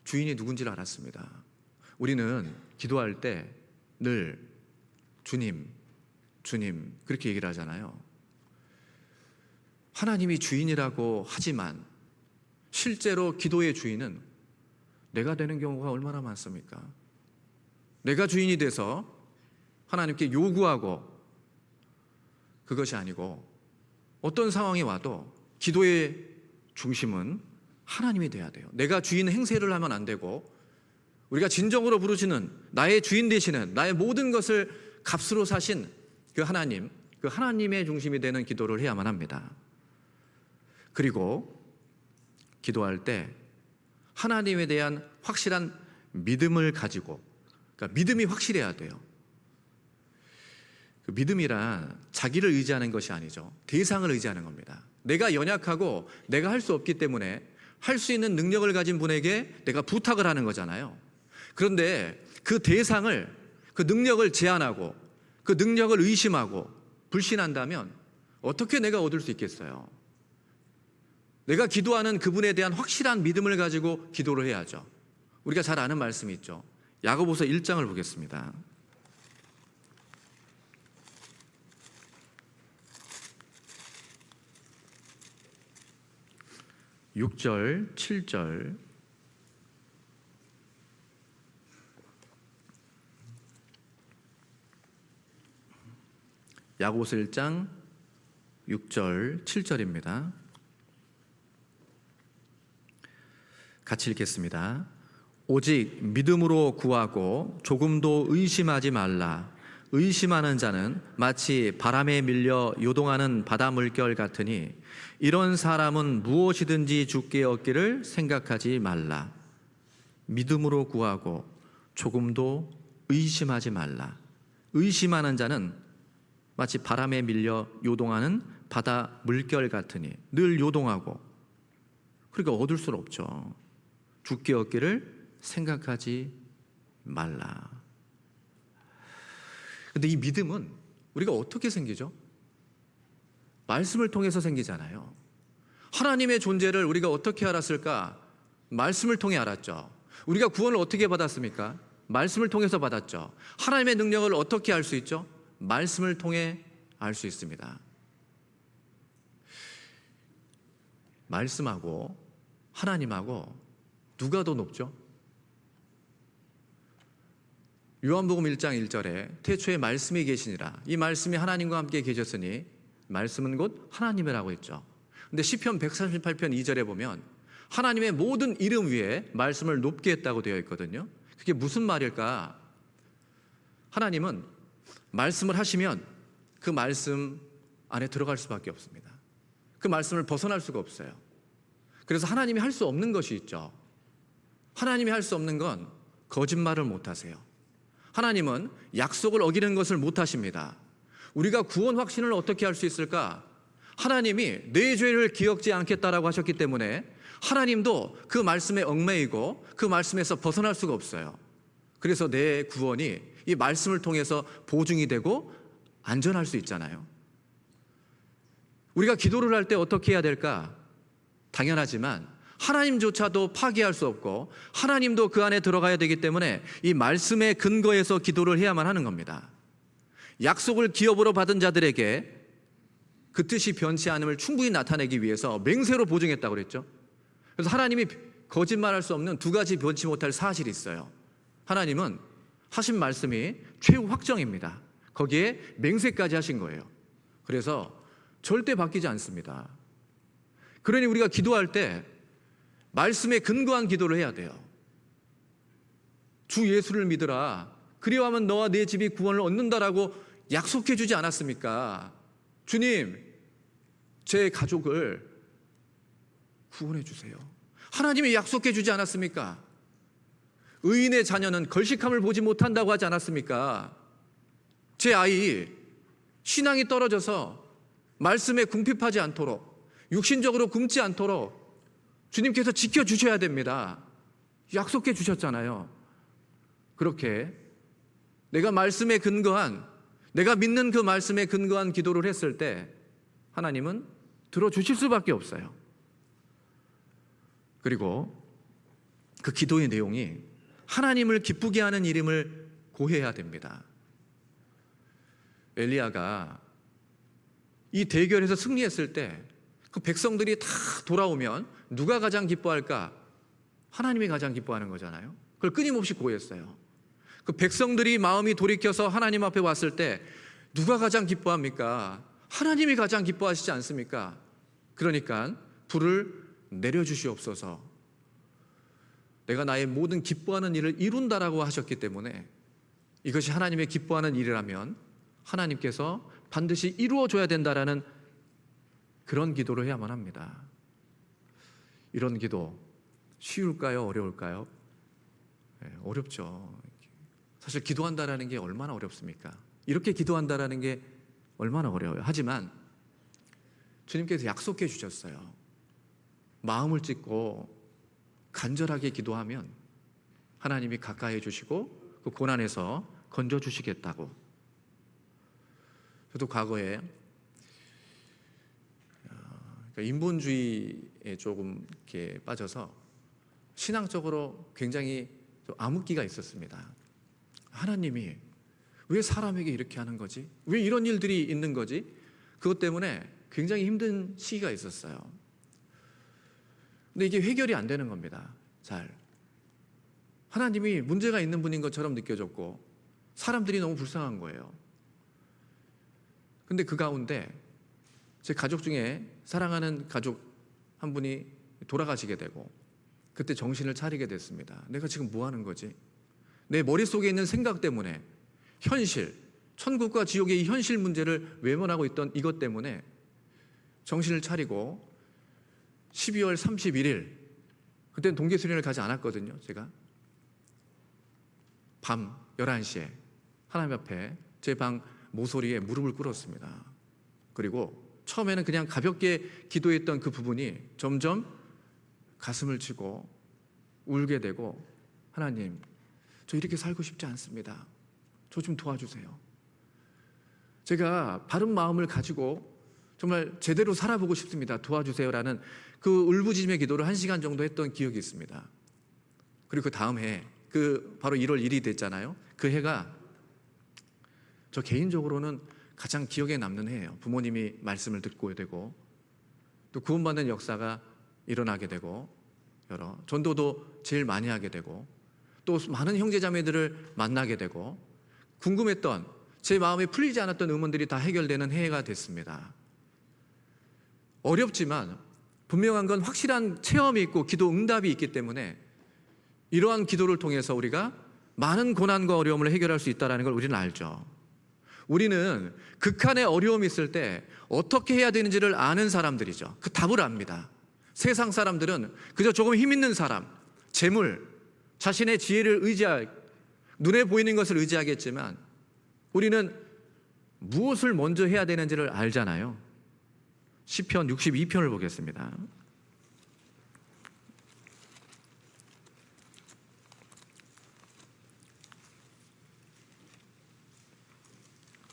주인이 누군지를 알았습니다. 우리는 기도할 때 늘 주님, 주님 그렇게 얘기를 하잖아요. 하나님이 주인이라고 하지만 실제로 기도의 주인은 내가 되는 경우가 얼마나 많습니까? 내가 주인이 돼서 하나님께 요구하고, 그것이 아니고 어떤 상황이 와도 기도의 중심은 하나님이 돼야 돼요. 내가 주인 행세를 하면 안 되고, 우리가 진정으로 부르시는 나의 주인 되시는, 나의 모든 것을 값으로 사신 그 하나님, 그 하나님의 중심이 되는 기도를 해야만 합니다. 그리고 기도할 때 하나님에 대한 확실한 믿음을 가지고, 그러니까 믿음이 확실해야 돼요. 그 믿음이란 자기를 의지하는 것이 아니죠. 대상을 의지하는 겁니다. 내가 연약하고 내가 할 수 없기 때문에 할 수 있는 능력을 가진 분에게 내가 부탁을 하는 거잖아요. 그런데 그 대상을, 그 능력을 제한하고 그 능력을 의심하고 불신한다면 어떻게 내가 얻을 수 있겠어요? 내가 기도하는 그분에 대한 확실한 믿음을 가지고 기도를 해야죠. 우리가 잘 아는 말씀이 있죠. 야고보서 1장을 보겠습니다. 6절, 7절. 야고보서 1장 6절, 7절입니다. 같이 읽겠습니다. 오직 믿음으로 구하고 조금도 의심하지 말라. 의심하는 자는 마치 바람에 밀려 요동하는 바다 물결 같으니 이런 사람은 무엇이든지 주께 얻기를 생각하지 말라. 믿음으로 구하고 조금도 의심하지 말라. 의심하는 자는 마치 바람에 밀려 요동하는 바다 물결 같으니, 늘 요동하고, 그러니까 얻을 수는 없죠. 주께 얻기를 생각하지 말라. 근데 이 믿음은 우리가 어떻게 생기죠? 말씀을 통해서 생기잖아요. 하나님의 존재를 우리가 어떻게 알았을까? 말씀을 통해 알았죠. 우리가 구원을 어떻게 받았습니까? 말씀을 통해서 받았죠. 하나님의 능력을 어떻게 알 수 있죠? 말씀을 통해 알 수 있습니다. 말씀하고 하나님하고 누가 더 높죠? 요한복음 1장 1절에 태초에 말씀이 계시니라. 이 말씀이 하나님과 함께 계셨으니 말씀은 곧 하나님이라고 했죠. 근데 시편 138편 2절에 보면 하나님의 모든 이름 위에 말씀을 높게 했다고 되어 있거든요. 그게 무슨 말일까? 하나님은 말씀을 하시면 그 말씀 안에 들어갈 수밖에 없습니다. 그 말씀을 벗어날 수가 없어요. 그래서 하나님이 할 수 없는 것이 있죠. 하나님이 할 수 없는 건 거짓말을 못 하세요. 하나님은 약속을 어기는 것을 못 하십니다. 우리가 구원 확신을 어떻게 할 수 있을까? 하나님이 내 죄를 기억지 않겠다라고 하셨기 때문에 하나님도 그 말씀에 얽매이고 그 말씀에서 벗어날 수가 없어요. 그래서 내 구원이 이 말씀을 통해서 보증이 되고 안전할 수 있잖아요. 우리가 기도를 할 때 어떻게 해야 될까? 당연하지만 하나님조차도 파기할 수 없고 하나님도 그 안에 들어가야 되기 때문에 이 말씀의 근거에서 기도를 해야만 하는 겁니다. 약속을 기업으로 받은 자들에게 그 뜻이 변치 않음을 충분히 나타내기 위해서 맹세로 보증했다고 그랬죠. 그래서 하나님이 거짓말할 수 없는 두 가지 변치 못할 사실이 있어요. 하나님은 하신 말씀이 최후 확정입니다. 거기에 맹세까지 하신 거예요. 그래서 절대 바뀌지 않습니다. 그러니 우리가 기도할 때 말씀에 근거한 기도를 해야 돼요. 주 예수를 믿으라. 그리하면 너와 내 집이 구원을 얻는다라고 약속해 주지 않았습니까? 주님, 제 가족을 구원해 주세요. 하나님이 약속해 주지 않았습니까? 의인의 자녀는 걸식함을 보지 못한다고 하지 않았습니까? 제 아이 신앙이 떨어져서 말씀에 궁핍하지 않도록, 육신적으로 굶지 않도록 주님께서 지켜주셔야 됩니다. 약속해 주셨잖아요. 그렇게 내가 말씀에 근거한, 내가 믿는 그 말씀에 근거한 기도를 했을 때 하나님은 들어주실 수밖에 없어요. 그리고 그 기도의 내용이 하나님을 기쁘게 하는 일임을 고해야 됩니다. 엘리야가 이 대결에서 승리했을 때 그 백성들이 다 돌아오면 누가 가장 기뻐할까? 하나님이 가장 기뻐하는 거잖아요. 그걸 끊임없이 고했어요. 그 백성들이 마음이 돌이켜서 하나님 앞에 왔을 때 누가 가장 기뻐합니까? 하나님이 가장 기뻐하시지 않습니까? 그러니까 불을 내려주시옵소서. 내가 나의 모든 기뻐하는 일을 이룬다라고 하셨기 때문에 이것이 하나님의 기뻐하는 일이라면 하나님께서 반드시 이루어줘야 된다라는 그런 기도를 해야만 합니다. 이런 기도 쉬울까요? 어려울까요? 네, 어렵죠. 사실 기도한다라는 게 얼마나 어렵습니까? 이렇게 기도한다라는 게 얼마나 어려워요. 하지만 주님께서 약속해 주셨어요. 마음을 찢고 간절하게 기도하면 하나님이 가까이 해주시고 그 고난에서 건져주시겠다고. 저도 과거에 인본주의에 조금 이렇게 빠져서 신앙적으로 굉장히 좀 암흑기가 있었습니다. 하나님이 왜 사람에게 이렇게 하는 거지? 왜 이런 일들이 있는 거지? 그것 때문에 굉장히 힘든 시기가 있었어요. 근데 이게 해결이 안 되는 겁니다. 잘. 하나님이 문제가 있는 분인 것처럼 느껴졌고 사람들이 너무 불쌍한 거예요. 근데 그 가운데 제 가족 중에 사랑하는 가족 한 분이 돌아가시게 되고 그때 정신을 차리게 됐습니다. 내가 지금 뭐 하는 거지? 내 머릿속에 있는 생각 때문에 현실, 천국과 지옥의 이 현실 문제를 외면하고 있던 이것 때문에 정신을 차리고 12월 31일 그때는 동계수련을 가지 않았거든요. 제가 밤 11시에 하나님 앞에 제 방 모서리에 무릎을 꿇었습니다. 그리고 처음에는 그냥 가볍게 기도했던 그 부분이 점점 가슴을 치고 울게 되고 하나님, 저 이렇게 살고 싶지 않습니다. 저 좀 도와주세요. 제가 바른 마음을 가지고 정말 제대로 살아보고 싶습니다. 도와주세요라는 그 울부짖음의 기도를 1시간 정도 했던 기억이 있습니다. 그리고 그 다음 해, 그 바로 1월 1일이 됐잖아요. 그 해가 저 개인적으로는 가장 기억에 남는 해예요. 부모님이 말씀을 듣고 되고 또 구원받는 역사가 일어나게 되고 여러 전도도 제일 많이 하게 되고 또 많은 형제자매들을 만나게 되고 궁금했던 제 마음에 풀리지 않았던 의문들이 다 해결되는 해가 됐습니다. 어렵지만 분명한 건 확실한 체험이 있고 기도 응답이 있기 때문에 이러한 기도를 통해서 우리가 많은 고난과 어려움을 해결할 수 있다는 걸 우리는 알죠. 우리는 극한의 어려움이 있을 때 어떻게 해야 되는지를 아는 사람들이죠. 그 답을 압니다. 세상 사람들은 그저 조금 힘 있는 사람, 재물, 자신의 지혜를 눈에 보이는 것을 의지하겠지만 우리는 무엇을 먼저 해야 되는지를 알잖아요. 시편 62편을 보겠습니다.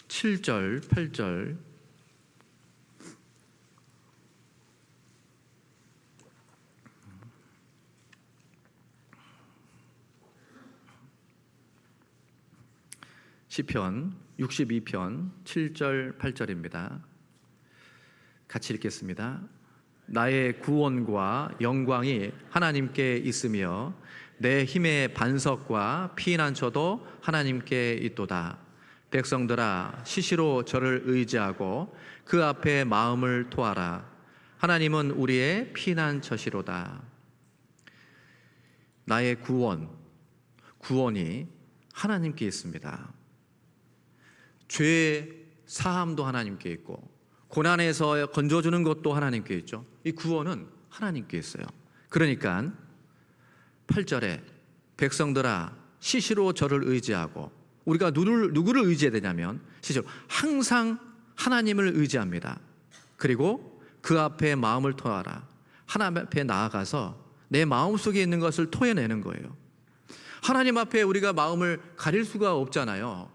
(7절) (8절) 시편 62편 7절 8절입니다. 같이 읽겠습니다. 나의 구원과 영광이 하나님께 있으며 내 힘의 반석과 피난처도 하나님께 있도다. 백성들아 시시로 저를 의지하고 그 앞에 마음을 토하라. 하나님은 우리의 피난처시로다. 나의 구원이 하나님께 있습니다. 죄의 사함도 하나님께 있고 고난에서 건져주는 것도 하나님께 있죠. 이 구원은 하나님께 있어요. 그러니까 8절에 백성들아 시시로 저를 의지하고, 우리가 누구를 의지해야 되냐면 시시로 항상 하나님을 의지합니다. 그리고 그 앞에 마음을 토하라. 하나님 앞에 나아가서 내 마음속에 있는 것을 토해내는 거예요. 하나님 앞에 우리가 마음을 가릴 수가 없잖아요.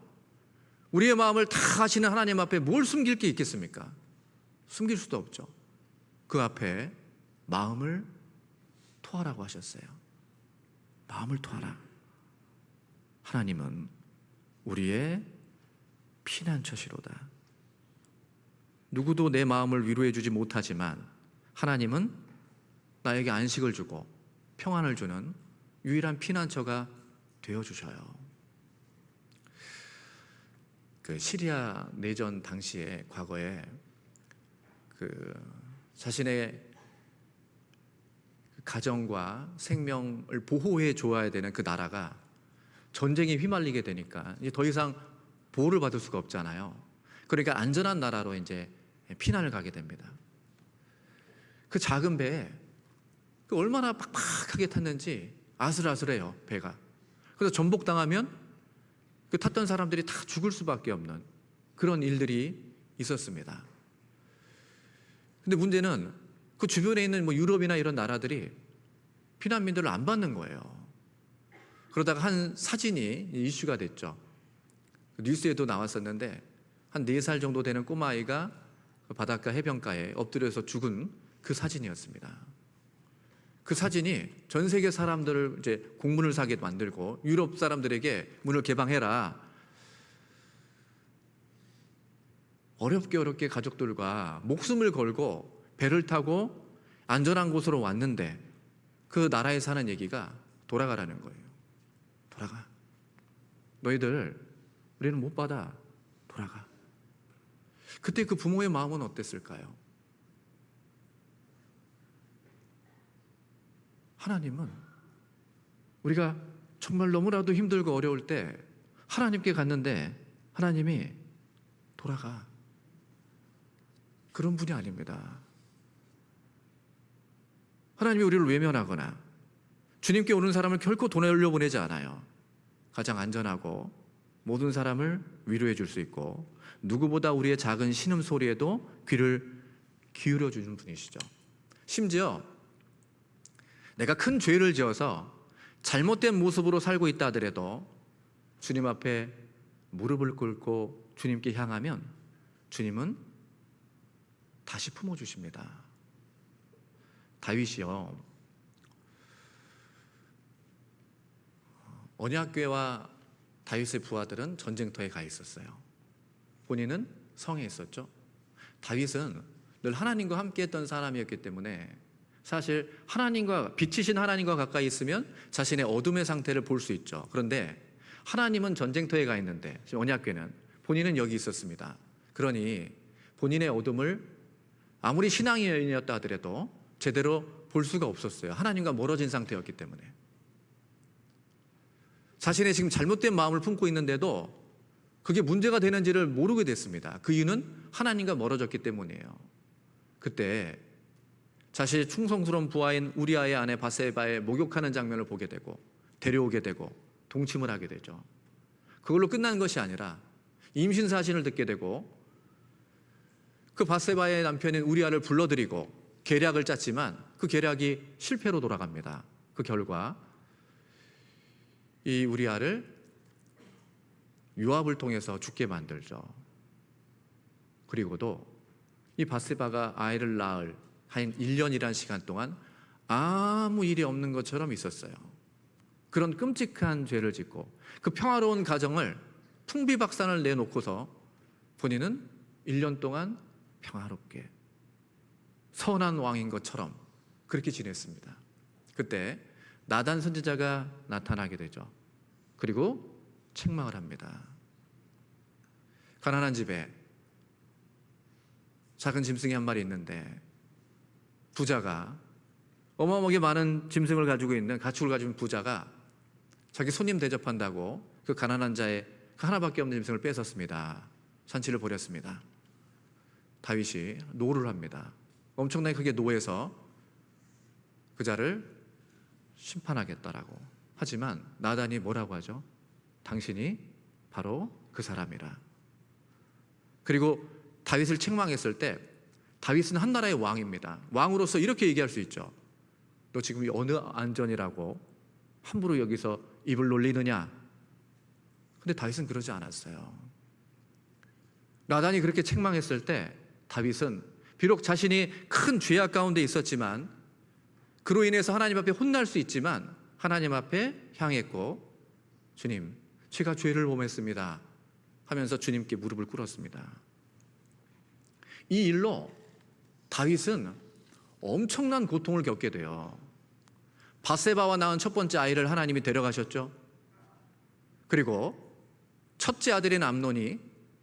우리의 마음을 다 아시는 하나님 앞에 뭘 숨길 게 있겠습니까? 숨길 수도 없죠. 그 앞에 마음을 토하라고 하셨어요. 마음을 토하라. 하나님은 우리의 피난처시로다. 누구도 내 마음을 위로해 주지 못하지만 하나님은 나에게 안식을 주고 평안을 주는 유일한 피난처가 되어주셔요. 그 시리아 내전 당시에 과거에 자신의 가정과 생명을 보호해 줘야 되는 그 나라가 전쟁에 휘말리게 되니까 이제 더 이상 보호를 받을 수가 없잖아요. 그러니까 안전한 나라로 이제 피난을 가게 됩니다. 그 작은 배에 얼마나 팍팍하게 탔는지 아슬아슬해요, 배가. 그래서 전복당하면 그 탔던 사람들이 다 죽을 수밖에 없는 그런 일들이 있었습니다. 근데 문제는 그 주변에 있는 유럽이나 이런 나라들이 피난민들을 안 받는 거예요. 그러다가 한 사진이 이슈가 됐죠. 뉴스에도 나왔었는데 한 4살 정도 되는 꼬마아이가 바닷가 해변가에 엎드려서 죽은 그 사진이었습니다. 그 사진이 전 세계 사람들을 이제 공문을 사게 만들고 유럽 사람들에게 문을 개방해라. 어렵게 가족들과 목숨을 걸고 배를 타고 안전한 곳으로 왔는데 그 나라에 사는 얘기가 돌아가라는 거예요. 돌아가. 너희들 우리는 못 받아. 돌아가. 그때 그 부모의 마음은 어땠을까요? 하나님은 우리가 정말 너무나도 힘들고 어려울 때 하나님께 갔는데 하나님이 돌아가. 그런 분이 아닙니다. 하나님이 우리를 외면하거나 주님께 오는 사람을 결코 돌려보내지 않아요. 가장 안전하고 모든 사람을 위로해 줄 수 있고 누구보다 우리의 작은 신음소리에도 귀를 기울여 주는 분이시죠. 심지어 내가 큰 죄를 지어서 잘못된 모습으로 살고 있다 하더라도 주님 앞에 무릎을 꿇고 주님께 향하면 주님은 다시 품어주십니다. 다윗이요, 언약궤와 다윗의 부하들은 전쟁터에 가 있었어요. 본인은 성에 있었죠. 다윗은 늘 하나님과 함께 했던 사람이었기 때문에 사실 하나님과, 빛이신 하나님과 가까이 있으면 자신의 어둠의 상태를 볼 수 있죠. 그런데 하나님은 전쟁터에 가 있는데 언약궤는 본인은 여기 있었습니다. 그러니 본인의 어둠을 아무리 신앙인이었다 하더라도 제대로 볼 수가 없었어요. 하나님과 멀어진 상태였기 때문에. 자신의 지금 잘못된 마음을 품고 있는데도 그게 문제가 되는지를 모르게 됐습니다. 그 이유는 하나님과 멀어졌기 때문이에요. 그때 자신의 충성스러운 부하인 우리아의 아내 바세바의 목욕하는 장면을 보게 되고 데려오게 되고 동침을 하게 되죠. 그걸로 끝난 것이 아니라 임신 사진을 듣게 되고 그 밧세바의 남편인 우리아를 불러들이고 계략을 짰지만 그 계략이 실패로 돌아갑니다. 그 결과 이 우리아를 요압을 통해서 죽게 만들죠. 그리고도 이 밧세바가 아이를 낳을 한 1년이라는 시간 동안 아무 일이 없는 것처럼 있었어요. 그런 끔찍한 죄를 짓고 그 평화로운 가정을 풍비박산을 내놓고서 본인은 1년 동안 평화롭게 선한 왕인 것처럼 그렇게 지냈습니다. 그때 나단 선지자가 나타나게 되죠. 그리고 책망을 합니다. 가난한 집에 작은 짐승이 한 마리 있는데 부자가 어마어마하게 많은 짐승을 가지고 있는 가축을 가지고 있는 부자가 자기 손님 대접한다고 그 가난한 자의 그 하나밖에 없는 짐승을 뺏었습니다. 잔치를 벌였습니다. 다윗이 노를 합니다. 엄청나게 크게 노해서 그 자를 심판하겠다라고. 하지만 나단이 뭐라고 하죠? 당신이 바로 그 사람이라. 그리고 다윗을 책망했을 때 다윗은 한 나라의 왕입니다. 왕으로서 이렇게 얘기할 수 있죠. 너 지금 어느 안전이라고 함부로 여기서 입을 놀리느냐? 근데 다윗은 그러지 않았어요. 나단이 그렇게 책망했을 때 다윗은 비록 자신이 큰 죄악 가운데 있었지만 그로 인해서 하나님 앞에 혼날 수 있지만 하나님 앞에 향했고 주님, 제가 죄를 범했습니다 하면서 주님께 무릎을 꿇었습니다. 이 일로 다윗은 엄청난 고통을 겪게 돼요. 밧세바와 낳은 첫 번째 아이를 하나님이 데려가셨죠. 그리고 첫째 아들인 암논이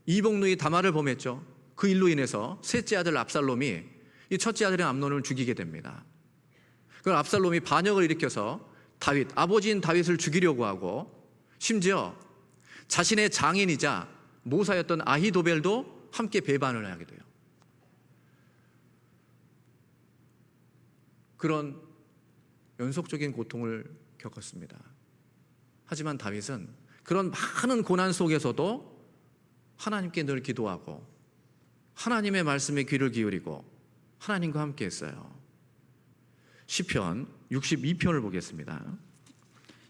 이복누이 다말을 범했죠. 그 일로 인해서 셋째 아들 압살롬이 이 첫째 아들인 암논을 죽이게 됩니다. 그걸 압살롬이 반역을 일으켜서 다윗, 아버지인 다윗을 죽이려고 하고 심지어 자신의 장인이자 모사였던 아히도벨도 함께 배반을 하게 돼요. 그런 연속적인 고통을 겪었습니다. 하지만 다윗은 그런 많은 고난 속에서도 하나님께 늘 기도하고 하나님의 말씀에 귀를 기울이고 하나님과 함께 했어요. 시편 62편을 보겠습니다.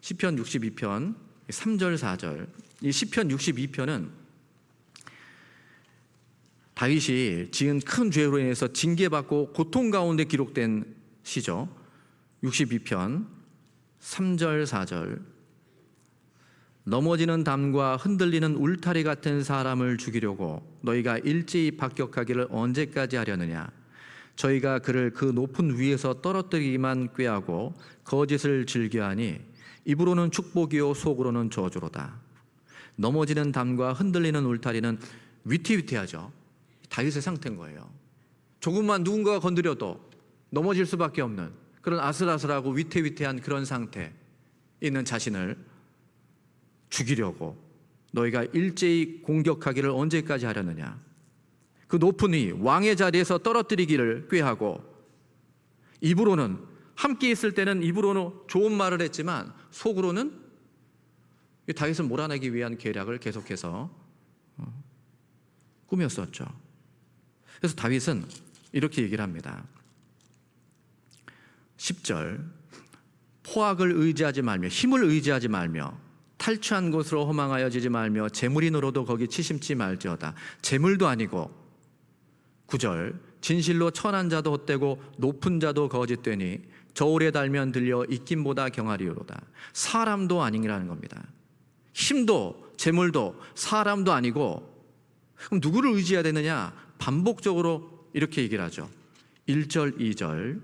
시편 62편 3절 4절. 이 시편 62편은 다윗이 지은 큰 죄로 인해서 징계받고 고통 가운데 기록된 시죠. 62편 3절 4절. 넘어지는 담과 흔들리는 울타리 같은 사람을 죽이려고 너희가 일제히 박격하기를 언제까지 하려느냐? 저희가 그를 그 높은 위에서 떨어뜨리기만 꾀하고 거짓을 즐겨하니 입으로는 축복이요 속으로는 저주로다. 넘어지는 담과 흔들리는 울타리는 위태위태하죠. 다윗의 상태인 거예요. 조금만 누군가가 건드려도 넘어질 수밖에 없는 그런 아슬아슬하고 위태위태한 그런 상태에 있는 자신을 죽이려고 너희가 일제히 공격하기를 언제까지 하려느냐? 그 높은 위 왕의 자리에서 떨어뜨리기를 꾀하고 입으로는 함께 있을 때는 입으로는 좋은 말을 했지만 속으로는 다윗을 몰아내기 위한 계략을 계속해서 꾸몄었죠. 그래서 다윗은 이렇게 얘기를 합니다. 10절 포악을 의지하지 말며 힘을 의지하지 말며 탈취한 곳으로 허망하여 지지 말며 재물이 늘어도 거기 치심지 말지어다. 재물도 아니고 9절 진실로 천한 자도 헛되고 높은 자도 거짓되니 저울에 달면 들려 입김보다 경하리로다. 사람도 아니라는 겁니다. 힘도 재물도 사람도 아니고 그럼 누구를 의지해야 되느냐? 반복적으로 이렇게 얘기를 하죠. 1절 2절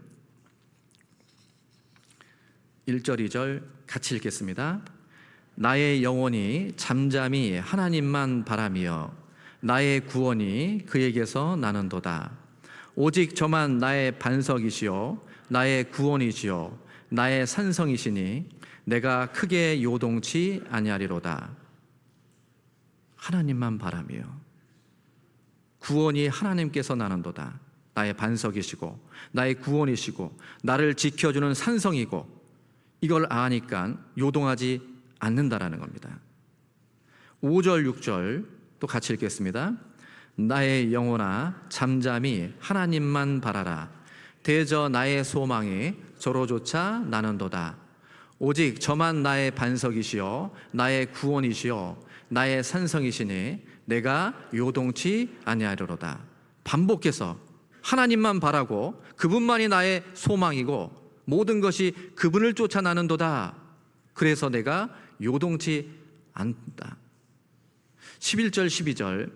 1절 2절 같이 읽겠습니다. 나의 영혼이 잠잠히 하나님만 바라며 나의 구원이 그에게서 나는도다. 오직 저만 나의 반석이시요 나의 구원이시요 나의 산성이시니 내가 크게 요동치 아니하리로다. 하나님만 바라며 구원이 하나님께서 나는도다. 나의 반석이시고 나의 구원이시고 나를 지켜주는 산성이고 이걸 아니까 요동하지 않는다라는 겁니다. 5절 6절 또 같이 읽겠습니다. 나의 영혼아 잠잠히 하나님만 바라라. 대저 나의 소망이 저로조차 나는도다. 오직 저만 나의 반석이시요 나의 구원이시요 나의 산성이시니 내가 요동치 아니하리로다. 반복해서 하나님만 바라고 그분만이 나의 소망이고 모든 것이 그분을 쫓아 나는도다. 그래서 내가 요동치 않다. 11절 12절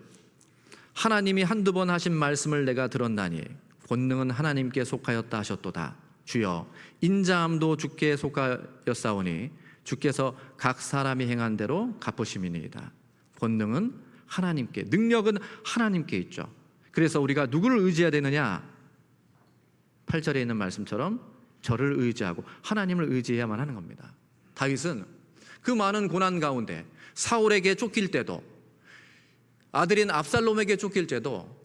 하나님이 한두 번 하신 말씀을 내가 들었나니 권능은 하나님께 속하였다 하셨도다. 주여 인자함도 주께 속하였사오니 주께서 각 사람이 행한 대로 갚으심이니이다. 권능은 하나님께, 능력은 하나님께 있죠. 그래서 우리가 누구를 의지해야 되느냐? 8절에 있는 말씀처럼 저를 의지하고 하나님을 의지해야만 하는 겁니다. 다윗은 그 많은 고난 가운데 사울에게 쫓길 때도 아들인 압살롬에게 쫓길 때도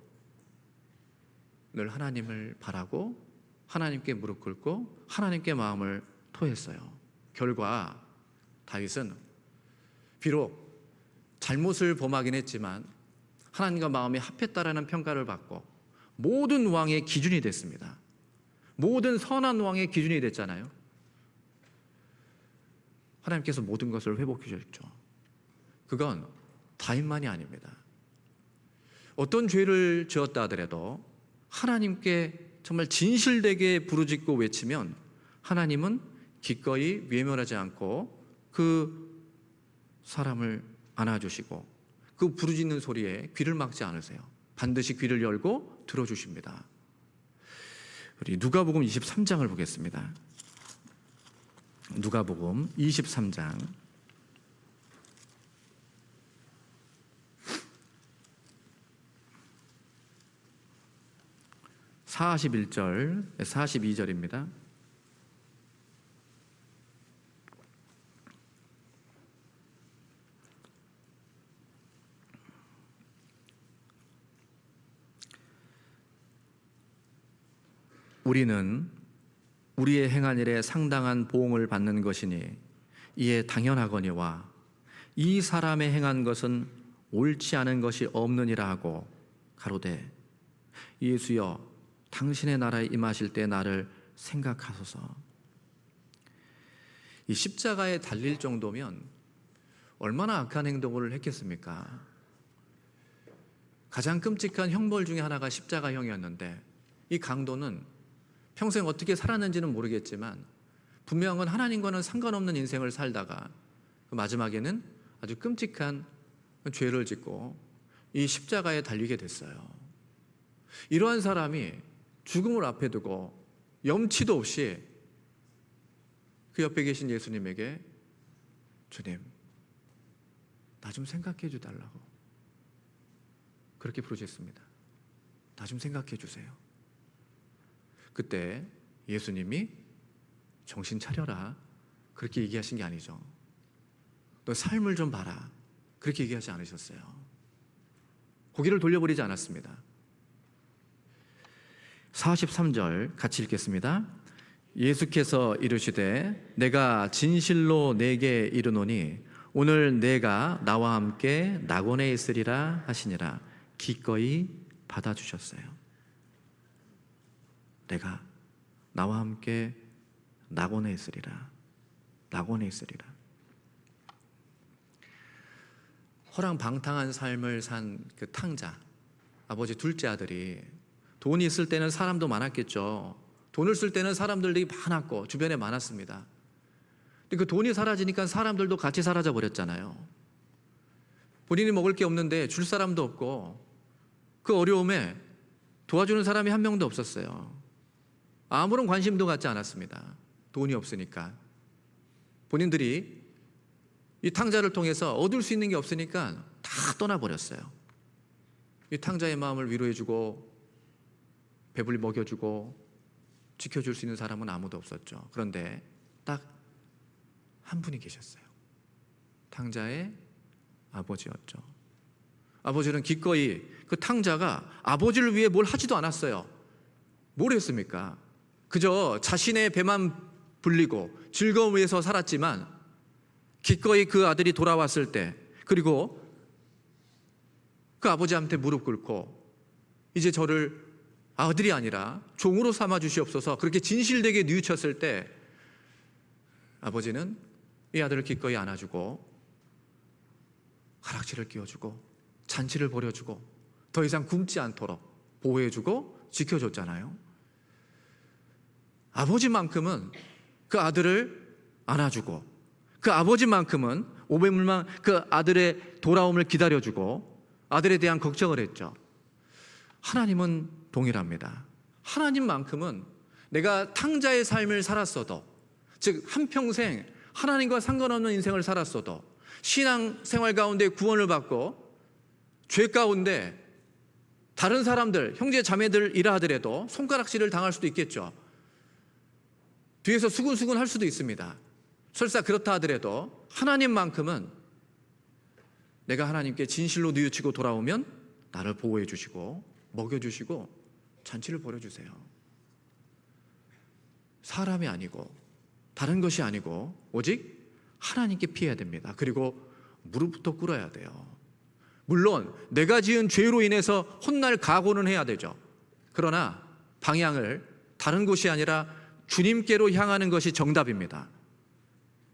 늘 하나님을 바라고 하나님께 무릎 꿇고 하나님께 마음을 토했어요. 결과 다윗은 비록 잘못을 범하긴 했지만 하나님과 마음이 합했다라는 평가를 받고 모든 왕의 기준이 됐습니다. 모든 선한 왕의 기준이 됐잖아요. 하나님께서 모든 것을 회복해 주셨죠. 그건 다윗만이 아닙니다. 어떤 죄를 지었다 하더라도 하나님께 정말 진실되게 부르짖고 외치면 하나님은 기꺼이 외면하지 않고 그 사람을 안아주시고 그 부르짖는 소리에 귀를 막지 않으세요. 반드시 귀를 열고 들어주십니다. 우리 누가복음 23장을 보겠습니다. 누가복음 23장 41절 42절입니다. 우리는 우리의 행한 일에 상당한 보응을 받는 것이니 이에 당연하거니와 이 사람의 행한 것은 옳지 않은 것이 없느니라 하고 가로되 예수여 당신의 나라에 임하실 때 나를 생각하소서. 이 십자가에 달릴 정도면 얼마나 악한 행동을 했겠습니까? 가장 끔찍한 형벌 중에 하나가 십자가형이었는데 이 강도는 평생 어떻게 살았는지는 모르겠지만 분명한 건 하나님과는 상관없는 인생을 살다가 마지막에는 아주 끔찍한 죄를 짓고 이 십자가에 달리게 됐어요. 이러한 사람이 죽음을 앞에 두고 염치도 없이 그 옆에 계신 예수님에게 주님, 나 좀 생각해 주달라고 그렇게 부르셨습니다. 나 좀 생각해 주세요. 그때 예수님이 정신 차려라 그렇게 얘기하신 게 아니죠. 너 삶을 좀 봐라 그렇게 얘기하지 않으셨어요. 고개를 돌려버리지 않았습니다. 43절 같이 읽겠습니다. 예수께서 이르시되 내가 진실로 내게 이르노니 오늘 내가 나와 함께 낙원에 있으리라 하시니라. 기꺼이 받아주셨어요. 내가 나와 함께 낙원에 있으리라. 낙원에 있으리라. 허랑방탕한 삶을 산 그 탕자, 아버지 둘째 아들이 돈이 있을 때는 사람도 많았겠죠. 돈을 쓸 때는 사람들이 많았고 주변에 많았습니다. 근데 그 돈이 사라지니까 사람들도 같이 사라져 버렸잖아요. 본인이 먹을 게 없는데 줄 사람도 없고 그 어려움에 도와주는 사람이 한 명도 없었어요. 아무런 관심도 갖지 않았습니다. 돈이 없으니까. 본인들이 이 탕자를 통해서 얻을 수 있는 게 없으니까 다 떠나버렸어요. 이 탕자의 마음을 위로해주고 배불리 먹여주고 지켜줄 수 있는 사람은 아무도 없었죠. 그런데 딱 한 분이 계셨어요. 탕자의 아버지였죠. 아버지는 기꺼이 그 탕자가 아버지를 위해 뭘 하지도 않았어요. 뭘 했습니까? 그저 자신의 배만 불리고 즐거움 위해서 살았지만 기꺼이 그 아들이 돌아왔을 때 그리고 그 아버지한테 무릎 꿇고 이제 저를 아들이 아니라 종으로 삼아 주시옵소서 그렇게 진실되게 뉘우쳤을 때 아버지는 이 아들을 기꺼이 안아주고 가락지를 끼워주고 잔치를 벌여주고 더 이상 굶지 않도록 보호해주고 지켜줬잖아요. 아버지만큼은 그 아들을 안아주고 그 아버지만큼은 500물만 그 아들의 돌아옴을 기다려주고 아들에 대한 걱정을 했죠. 하나님은 동일합니다. 하나님만큼은 내가 탕자의 삶을 살았어도, 즉 한평생 하나님과 상관없는 인생을 살았어도, 신앙 생활 가운데 구원을 받고 죄 가운데 다른 사람들, 형제 자매들이라 하더라도 손가락질을 당할 수도 있겠죠. 뒤에서 수근수근 할 수도 있습니다. 설사 그렇다 하더라도 하나님만큼은 내가 하나님께 진실로 뉘우치고 돌아오면 나를 보호해 주시고 먹여주시고 잔치를 벌여주세요. 사람이 아니고 다른 것이 아니고 오직 하나님께 피해야 됩니다. 그리고 무릎부터 꿇어야 돼요. 물론 내가 지은 죄로 인해서 혼날 각오는 해야 되죠. 그러나 방향을 다른 곳이 아니라 주님께로 향하는 것이 정답입니다.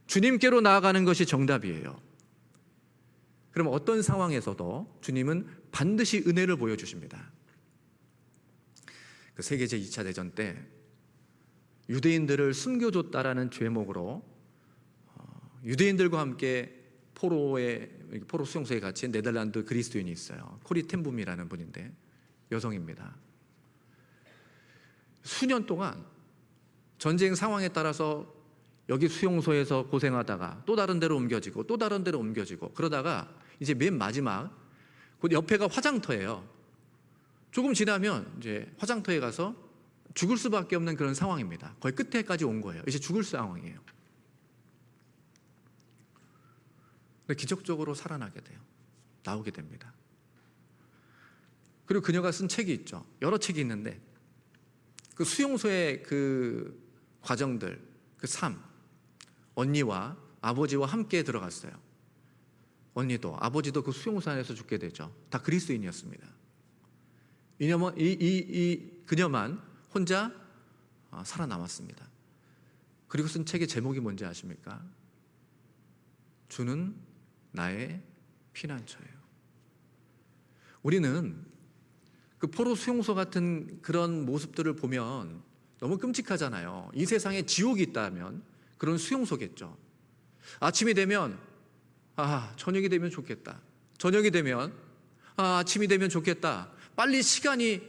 주님께로 나아가는 것이 정답이에요. 그럼 어떤 상황에서도 주님은 반드시 은혜를 보여주십니다. 그 세계제 2차 대전 때 유대인들을 숨겨줬다라는 죄목으로 유대인들과 함께 포로 수용소에 갇힌 네덜란드 그리스도인이 있어요. 코리 텐붐이라는 분인데 여성입니다. 수년 동안 전쟁 상황에 따라서 여기 수용소에서 고생하다가 또 다른 데로 옮겨지고 또 다른 데로 옮겨지고 그러다가 이제 맨 마지막 그 옆에가 화장터예요. 조금 지나면 이제 화장터에 가서 죽을 수밖에 없는 그런 상황입니다. 거의 끝에까지 온 거예요. 이제 죽을 상황이에요. 근데 기적적으로 살아나게 돼요. 나오게 됩니다. 그리고 그녀가 쓴 책이 있죠. 여러 책이 있는데 그 수용소의 그 과정들, 그 삶, 언니와 아버지와 함께 들어갔어요. 언니도 아버지도 그 수용소 안에서 죽게 되죠. 다 그리스도인이었습니다. 그녀만 혼자 살아남았습니다. 그리고 쓴 책의 제목이 뭔지 아십니까? 주는 나의 피난처예요. 우리는 그 포로 수용소 같은 그런 모습들을 보면 너무 끔찍하잖아요. 이 세상에 지옥이 있다면 그런 수용소겠죠. 아침이 되면 저녁이 되면 좋겠다. 저녁이 되면 아침이 되면 좋겠다. 빨리 시간이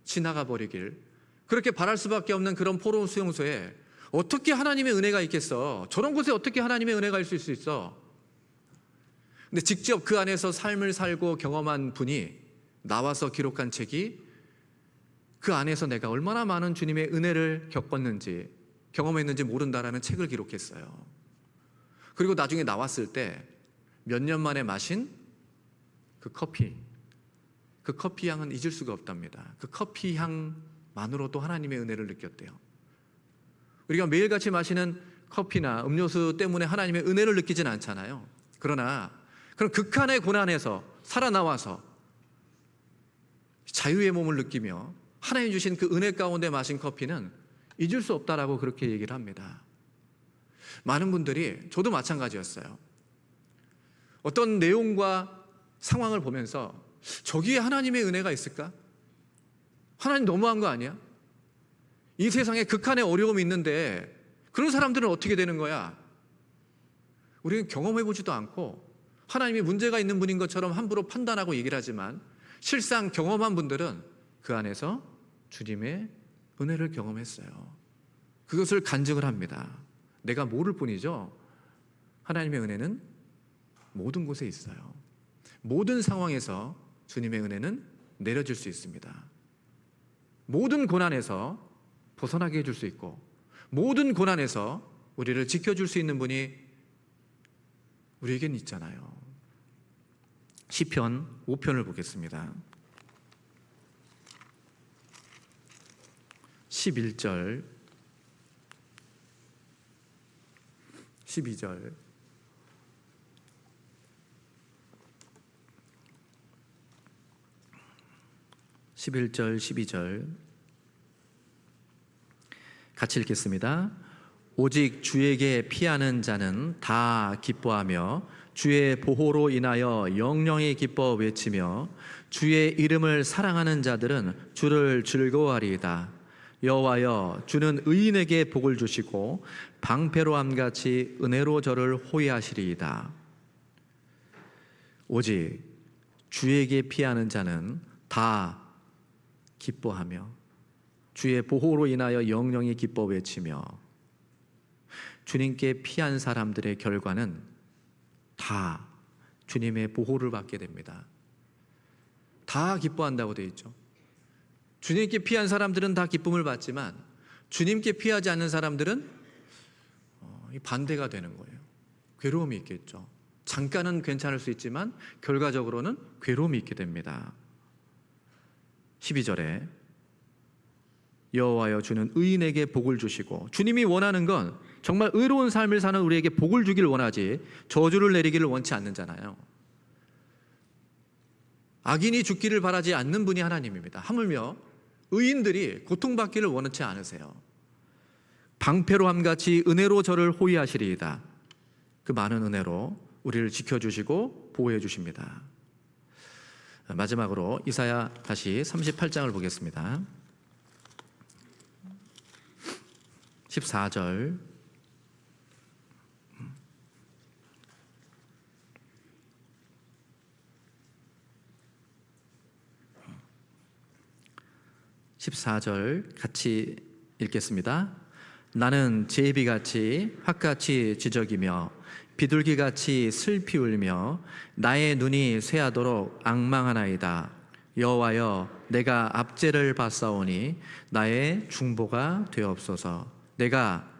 지나가 버리길 그렇게 바랄 수밖에 없는 그런 포로 수용소에 어떻게 하나님의 은혜가 있겠어? 저런 곳에 어떻게 하나님의 은혜가 있을 수 있어? 근데 직접 그 안에서 삶을 살고 경험한 분이 나와서 기록한 책이 그 안에서 내가 얼마나 많은 주님의 은혜를 겪었는지 경험했는지 모른다라는 책을 기록했어요. 그리고 나중에 나왔을 때 몇 년 만에 마신 그 커피 향은 잊을 수가 없답니다. 그 커피 향만으로도 하나님의 은혜를 느꼈대요. 우리가 매일같이 마시는 커피나 음료수 때문에 하나님의 은혜를 느끼진 않잖아요. 그러나 그런 극한의 고난에서 살아나와서 자유의 몸을 느끼며 하나님 주신 그 은혜 가운데 마신 커피는 잊을 수 없다라고 그렇게 얘기를 합니다. 많은 분들이, 저도 마찬가지였어요. 어떤 내용과 상황을 보면서 저기에 하나님의 은혜가 있을까? 하나님 너무한 거 아니야? 이 세상에 극한의 어려움이 있는데 그런 사람들은 어떻게 되는 거야? 우리는 경험해보지도 않고 하나님이 문제가 있는 분인 것처럼 함부로 판단하고 얘기를 하지만 실상 경험한 분들은 그 안에서 주님의 은혜를 경험했어요. 그것을 간증을 합니다. 내가 모를 뿐이죠. 하나님의 은혜는 모든 곳에 있어요. 모든 상황에서 주님의 은혜는 내려질 수 있습니다. 모든 고난에서 벗어나게 해줄 수 있고 모든 고난에서 우리를 지켜줄 수 있는 분이 우리에겐 있잖아요. 시편 5편을 보겠습니다. 11절 12절 11절 12절 같이 읽겠습니다. 오직 주에게 피하는 자는 다 기뻐하며 주의 보호로 인하여 영영이 기뻐 외치며 주의 이름을 사랑하는 자들은 주를 즐거워하리이다. 여호와여, 주는 의인에게 복을 주시고 방패로함같이 은혜로 저를 호위하시리이다. 오직 주에게 피하는 자는 다 기뻐하며 주의 보호로 인하여 영영이 기뻐 외치며 주님께 피한 사람들의 결과는 다 주님의 보호를 받게 됩니다. 다 기뻐한다고 되어 있죠. 주님께 피한 사람들은 다 기쁨을 받지만 주님께 피하지 않는 사람들은 반대가 되는 거예요. 괴로움이 있겠죠. 잠깐은 괜찮을 수 있지만 결과적으로는 괴로움이 있게 됩니다. 12절에 여호와여, 주는 의인에게 복을 주시고, 주님이 원하는 건 정말 의로운 삶을 사는 우리에게 복을 주길 원하지 저주를 내리기를 원치 않는잖아요. 악인이 죽기를 바라지 않는 분이 하나님입니다. 하물며 의인들이 고통받기를 원치 않으세요. 방패로함같이 은혜로 저를 호위하시리이다. 그 많은 은혜로 우리를 지켜주시고 보호해 주십니다. 마지막으로 이사야 다시 38장을 보겠습니다. 14절 같이 읽겠습니다. 나는 제비같이 확같이 지저귀며 비둘기같이 슬피 울며 나의 눈이 쇠하도록 앙망하나이다. 여호와여, 내가 압제를 받사오니 나의 중보가 되옵소서. 내가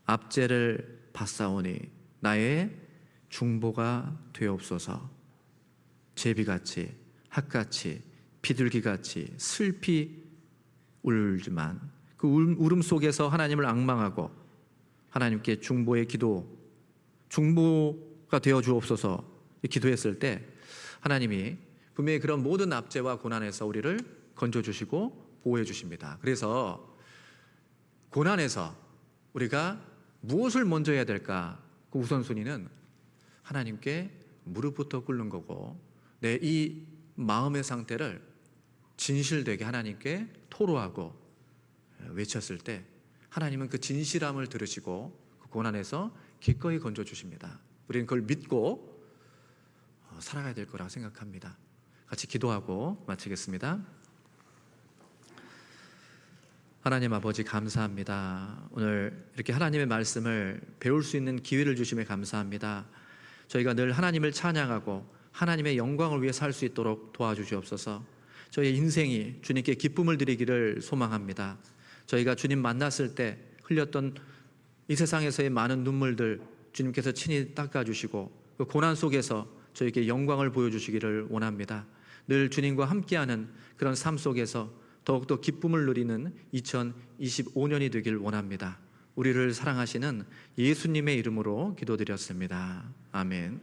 압제를 받사오니 나의 중보가 되옵소서. 제비같이 학같이 비둘기같이 슬피 울지만 그 울음 속에서 하나님을 앙망하고 하나님께 중보의 기도, 중보가 되어 주옵소서 기도했을 때 하나님이 분명히 그런 모든 압제와 고난에서 우리를 건져주시고 보호해 주십니다. 그래서 고난에서 우리가 무엇을 먼저 해야 될까? 그 우선순위는 하나님께 무릎부터 꿇는 거고, 내 이 마음의 상태를 진실되게 하나님께 토로하고 외쳤을 때 하나님은 그 진실함을 들으시고 그 고난에서 기꺼이 건져주십니다. 우리는 그걸 믿고 살아가야 될 거라고 생각합니다. 같이 기도하고 마치겠습니다. 하나님 아버지, 감사합니다. 오늘 이렇게 하나님의 말씀을 배울 수 있는 기회를 주심에 감사합니다. 저희가 늘 하나님을 찬양하고 하나님의 영광을 위해 살 수 있도록 도와주시옵소서. 저희의 인생이 주님께 기쁨을 드리기를 소망합니다. 저희가 주님 만났을 때 흘렸던 이 세상에서의 많은 눈물들 주님께서 친히 닦아주시고 그 고난 속에서 저에게 영광을 보여주시기를 원합니다. 늘 주님과 함께하는 그런 삶 속에서 더욱더 기쁨을 누리는 2025년이 되길 원합니다. 우리를 사랑하시는 예수님의 이름으로 기도드렸습니다. 아멘.